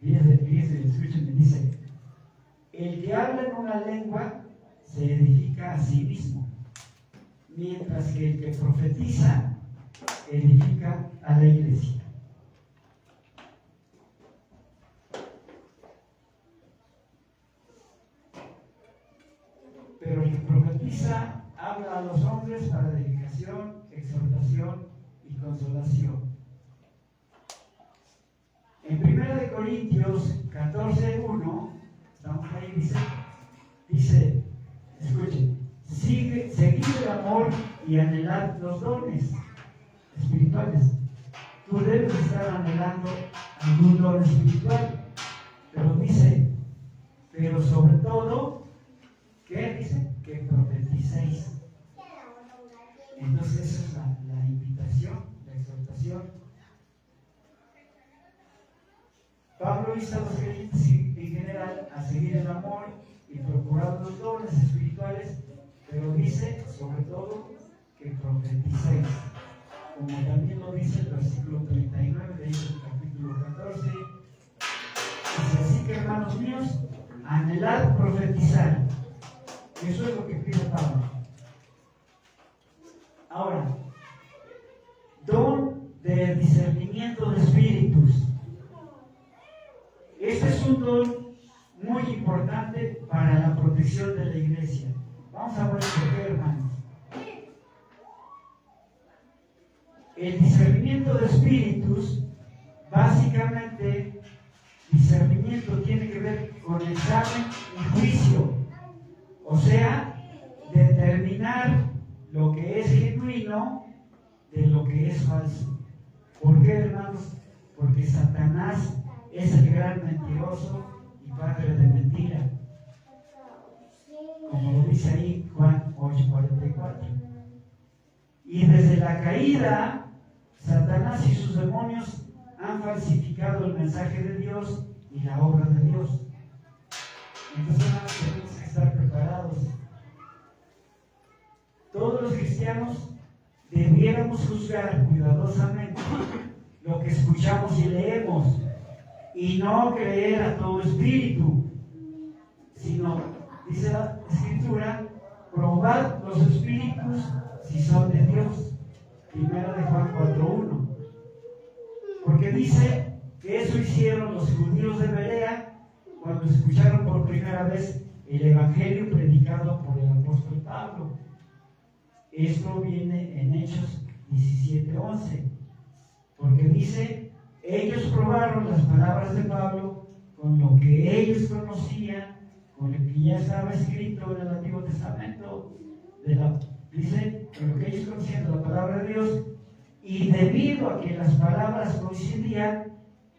Fíjense, escúchenme, dice: el que habla en una lengua se edifica a sí mismo, mientras que el que profetiza edifica a la iglesia. Pero el que profetiza habla a los hombres para edificación, exhortación y consolación. En 1 Corintios 14:1, estamos ahí, dice, escuchen, seguid el amor y anhelad los dones espirituales. Tú debes estar anhelando algún don espiritual, pero dice, pero sobre todo, ¿qué dice? Que profeticéis. Entonces esa es la invitación, la exhortación. Pablo insta a los creyentes en general a seguir el amor y procurar los dones espirituales, pero dice sobre todo que profeticéis, como también lo dice el versículo 39 de este capítulo 14. Dice: así que, hermanos míos, anhelad profetizar. Eso es lo que pide Pablo. Ahora, don de discernimiento de espíritus. Este es un don muy importante para la protección de la iglesia. Vamos a ver por qué, hermanos. El discernimiento de espíritus, básicamente, discernimiento tiene que ver con examen y juicio. O sea, determinar lo que es genuino de lo que es falso. ¿Por qué, hermanos? Porque Satanás es el gran mentiroso y padre de mentira, como lo dice ahí Juan 8:44. Y desde la caída, Satanás y sus demonios han falsificado el mensaje de Dios y la obra de Dios. Entonces, tenemos que estar preparados. Todos los cristianos debiéramos juzgar cuidadosamente lo que escuchamos y leemos, y no creer a todo espíritu, sino, dice la Escritura, probad los espíritus si son de Dios. 1 Juan 4:1. Porque dice que eso hicieron los judíos de Berea cuando escucharon por primera vez el evangelio predicado por el apóstol Pablo. Esto viene en Hechos 17:11, porque dice: ellos probaron las palabras de Pablo con lo que ellos conocían, con lo que ya estaba escrito en el Antiguo Testamento, dice, con lo que ellos conocían de la palabra de Dios, y debido a que las palabras coincidían,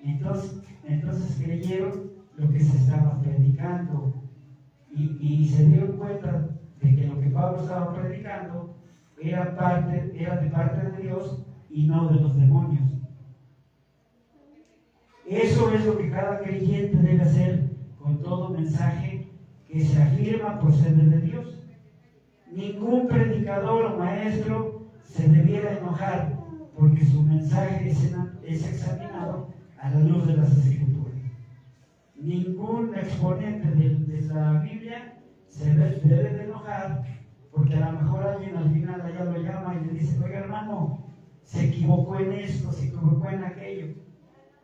entonces creyeron lo que se estaba predicando, y se dieron cuenta de que lo que Pablo estaba predicando era de parte de Dios y no de los demonios. Eso es lo que cada creyente debe hacer con todo mensaje que se afirma proceder de Dios. Ningún predicador o maestro se debiera enojar porque su mensaje es examinado a la luz de las Escrituras. Ningún exponente de la Biblia se debe de enojar porque a lo mejor alguien al final allá lo llama y le dice: oiga, hermano, se equivocó en esto, se equivocó en aquello.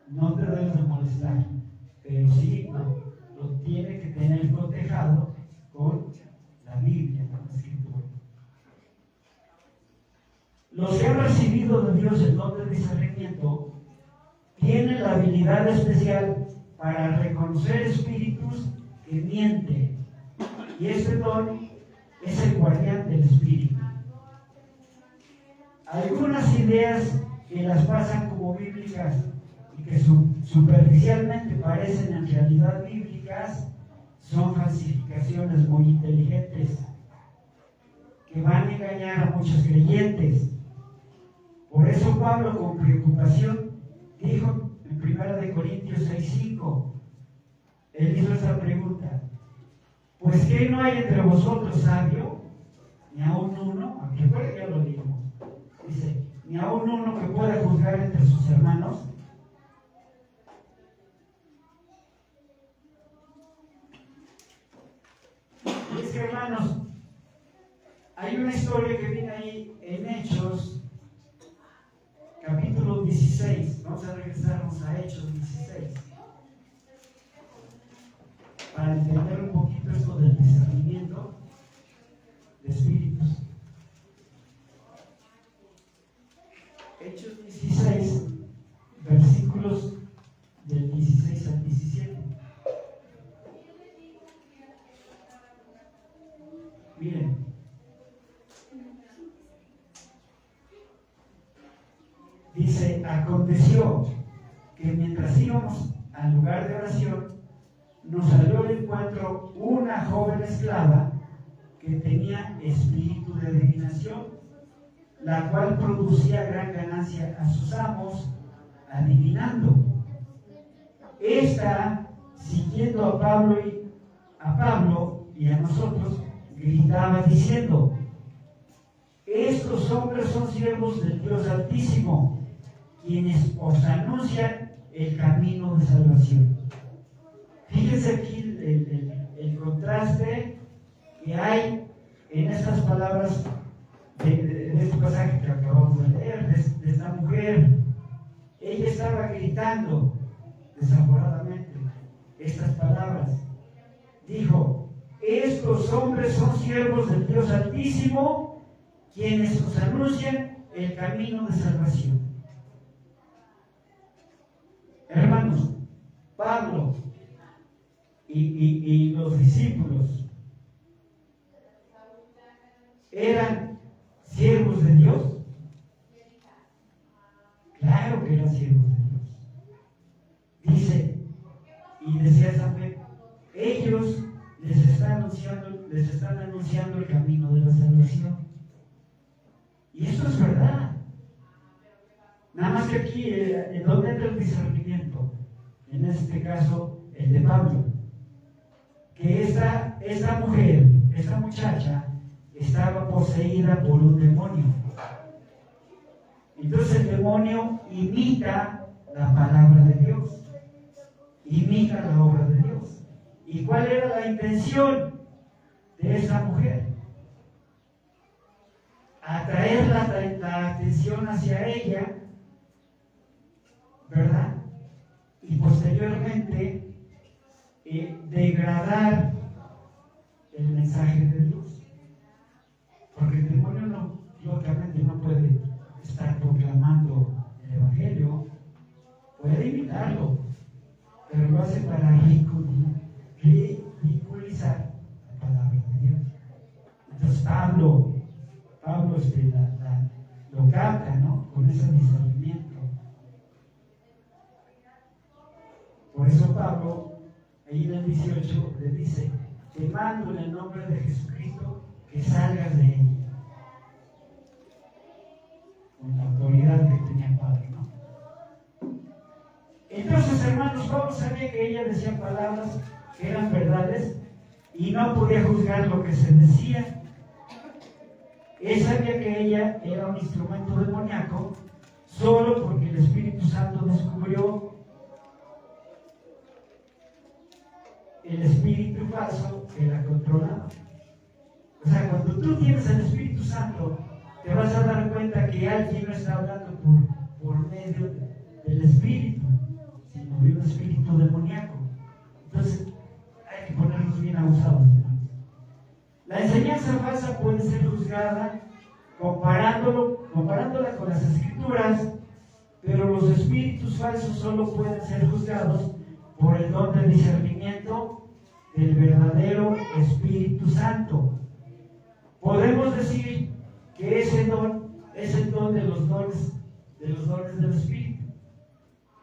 No te debes de molestar, pero sí lo tiene que tener cotejado con la Biblia, con la Escritura. Los que han recibido de Dios el don de discernimiento tienen la habilidad especial para reconocer espíritus que mienten, y este don es el guardián del espíritu. Algunas ideas que las pasan como bíblicas y que superficialmente parecen en realidad bíblicas son falsificaciones muy inteligentes que van a engañar a muchos creyentes. Por eso Pablo, con preocupación, dijo en 1 Corintios 6:5, él hizo esta pregunta: pues ¿qué no hay entre vosotros sabio? Ni aún uno. Recuerden que ya lo dijimos. Dice: ni aún uno que pueda juzgar entre sus hermanos. Y es que, hermanos, hay una historia que viene ahí en Hechos, capítulo 16. Vamos a regresarnos a Hechos 16 para entender un poquito esto del discernimiento de espíritus. Hechos 16, versículos del 16 al 17. Miren, dice: aconteció que mientras íbamos al lugar de oración, nos salió al encuentro una joven esclava que tenía espíritu de adivinación, la cual producía gran ganancia a sus amos, adivinando. Esta, siguiendo a Pablo y a nosotros, gritaba diciendo: estos hombres son siervos del Dios Altísimo, quienes os anuncian el camino de salvación. Fíjense aquí el contraste que hay en estas palabras de este pasaje que acabamos de leer, de esta mujer. Ella estaba gritando desaforadamente estas palabras. Dijo: estos hombres son siervos del Dios Altísimo, quienes os anuncian el camino de salvación. Hermanos, Pablo y los discípulos eran siervos de Dios. Claro que eran siervos de Dios. Dice, y decía San Pedro, ellos les están anunciando el camino de la salvación. Y eso es verdad. Nada más que aquí, ¿en dónde entra el discernimiento? En este caso, el de Pablo. Que esta mujer, esta muchacha, estaba poseída por un demonio. Entonces el demonio imita la palabra de Dios, imita la obra de Dios. ¿Y cuál era la intención de esa mujer? Atraer la atención hacia ella, ¿verdad? Y posteriormente degradar el mensaje de Dios. Porque el demonio lógicamente no puede estar proclamando el Evangelio, puede imitarlo, pero lo hace para ridiculizar la palabra de Dios. Entonces Pablo lo capta, ¿no? Con ese discernimiento. Por eso Pablo, ahí en el 18, le dice: te mando en el nombre de Jesucristo que salgas de ella. Con la autoridad que tenía Pablo, ¿no? Entonces, hermanos, Pablo sabía que ella decía palabras que eran verdades y no podía juzgar lo que se decía. Él sabía que ella era un instrumento demoníaco solo porque el Espíritu Santo descubrió el espíritu falso que la controlaba. O sea, cuando tú tienes el Espíritu Santo, te vas a dar cuenta que alguien no está hablando por medio del Espíritu, sino de un espíritu demoníaco. Entonces, hay que ponernos bien abusados, hermanos. La enseñanza falsa puede ser juzgada comparándola con las Escrituras, pero los espíritus falsos solo pueden ser juzgados por el don de discernimiento del verdadero Espíritu Santo. Podemos decir que ese don es el don de los dones del Espíritu,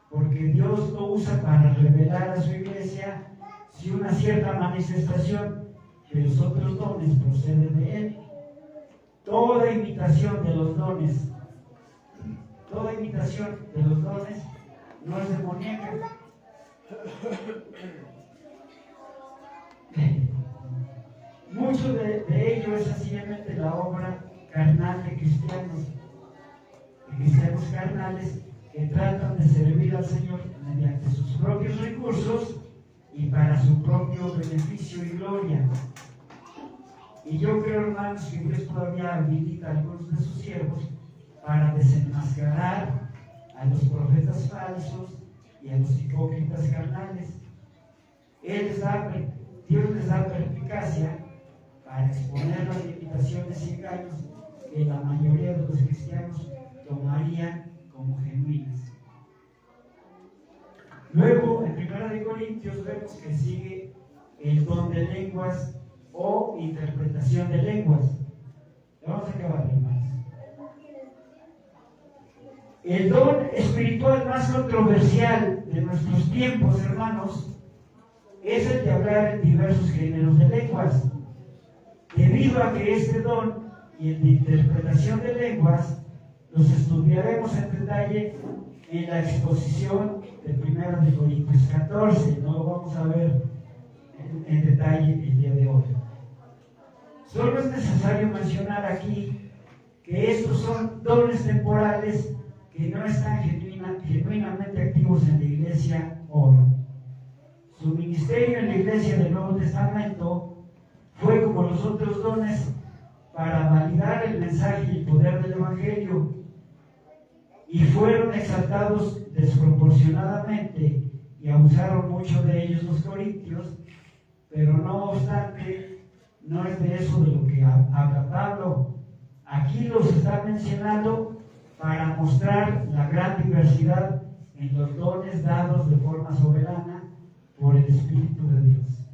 porque Dios lo usa para revelar a su iglesia si una cierta manifestación de los otros dones procede de Él. Toda imitación de los dones no es demoníaca. Mucho de ello es sencillamente la obra carnal de cristianos que cristianos carnales que tratan de servir al Señor mediante sus propios recursos y para su propio beneficio y gloria. Y yo creo, hermanos, que Dios todavía habilita a algunos de sus siervos para desenmascarar a los profetas falsos y a los hipócritas carnales. Dios les da perspicacia para exponer las limitaciones y engaños que la mayoría de los cristianos tomarían como genuinas. Luego, en 1 Corintios vemos que sigue el don de lenguas o interpretación de lenguas. Vamos a acabar, hermanos. El don espiritual más controversial de nuestros tiempos, hermanos, es el de hablar en diversos géneros de lenguas. Debido a que este don y el de interpretación de lenguas los estudiaremos en detalle en la exposición de 1 Corintios 14, no lo vamos a ver en detalle el día de hoy. Solo es necesario mencionar aquí que estos son dones temporales que no están genuinamente activos en la iglesia hoy. Su ministerio en la iglesia del Nuevo Testamento fue como los otros dones para validar el mensaje y el poder del Evangelio, y fueron exaltados desproporcionadamente y abusaron mucho de ellos los corintios, pero no obstante, no es de eso de lo que habla Pablo. Aquí los está mencionando para mostrar la gran diversidad en los dones dados de forma soberana por el Espíritu de Dios.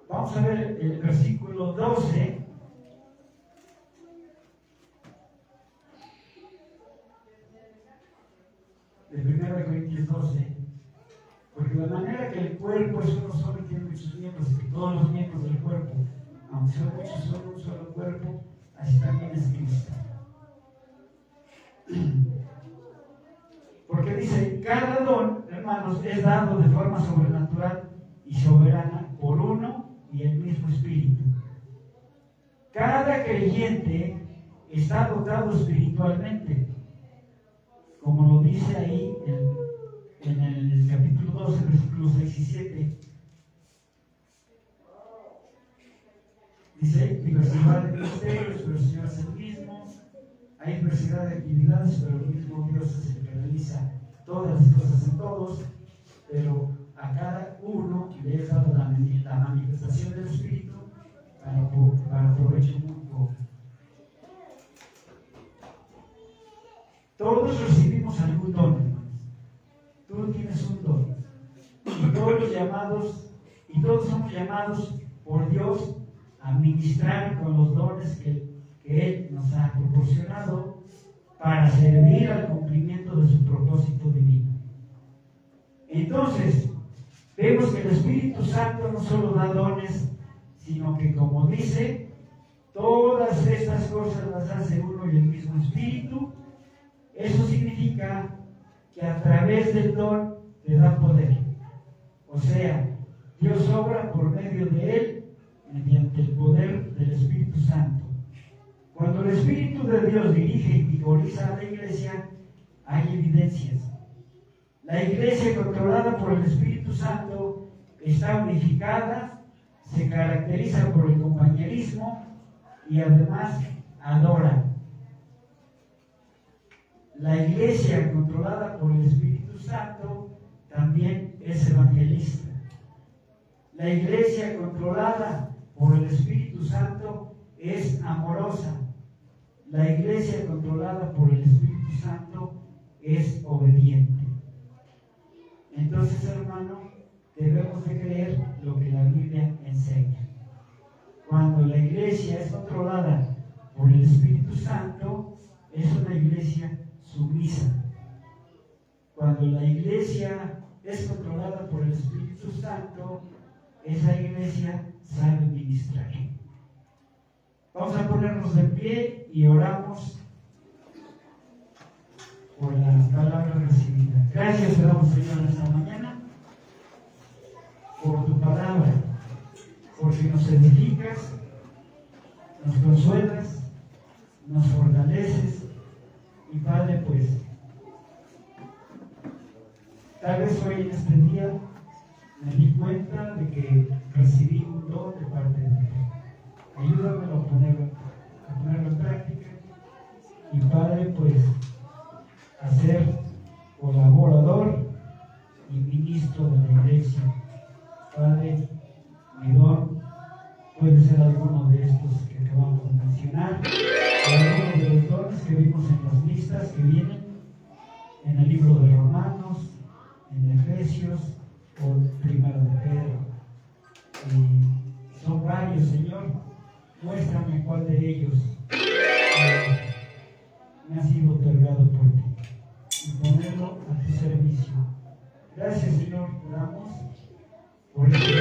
Vamos a ver el versículo 12. De 1 Corintios 12, porque de manera que el cuerpo es uno solo y tiene muchos miembros, y que todos los miembros del cuerpo, aunque son muchos, son un solo cuerpo, así también es Cristo. Porque dice, cada don, hermanos, es dado de forma sobrenatural y soberana por uno y el mismo Espíritu. Cada creyente está dotado espiritualmente, como lo dice ahí en el capítulo 12, versículos 6 y 7. Dice, diversidad de ministerios, pero el Señor es el mismo. Hay diversidad de actividades, pero el mismo Dios es el que realiza todas las cosas en todos. Pero a cada uno le es dada la manifestación del Espíritu para provecho mutuo. Todos recibimos algún don, hermanos. Tú tienes un don. Y todos somos llamados por Dios a ministrar con los dones que Él nos ha proporcionado para servir al cumplimiento de su propósito divino. Entonces, vemos que el Espíritu Santo no solo da dones, sino que, como dice, todas estas cosas las hace uno y el mismo Espíritu. Eso significa que a través del don le da poder. O sea, Dios obra por medio de Él mediante el poder del Espíritu Santo. Cuando el Espíritu de Dios dirige y vigoriza a la iglesia, hay evidencias. La iglesia controlada por el Espíritu Santo está unificada, se caracteriza por el compañerismo y además adora. La iglesia controlada por el Espíritu Santo también es evangelista. La iglesia controlada por el Espíritu Santo es amorosa. La iglesia controlada por el Espíritu Santo es obediente. Entonces, hermano, debemos de creer lo que la Biblia enseña. Cuando la iglesia es controlada por el Espíritu Santo, es una iglesia sumisa. Cuando la iglesia es controlada por el Espíritu Santo, esa iglesia sabe ministrar. Vamos a ponernos de pie y oramos por la palabra recibida. Gracias te damos, Señor, esta mañana por tu palabra, porque nos edificas, nos consuelas nos fortaleces. Y Padre, pues, tal vez hoy en este día me di cuenta de que recibí un don de parte de Dios. Ayúdame a ponerlo en práctica. Y Padre, pues, a ser colaborador y ministro de la iglesia. Padre, mi don puede ser alguno de estos que acabamos de mencionar, o algunos de los dones que vimos en las listas que vienen en el libro de Romanos, en Efesios o Primero de Pedro. Son varios, Señor. Muéstrame cuál de ellos me ha sido otorgado por ti y ponerlo a tu servicio. Gracias, Señor, te damos por este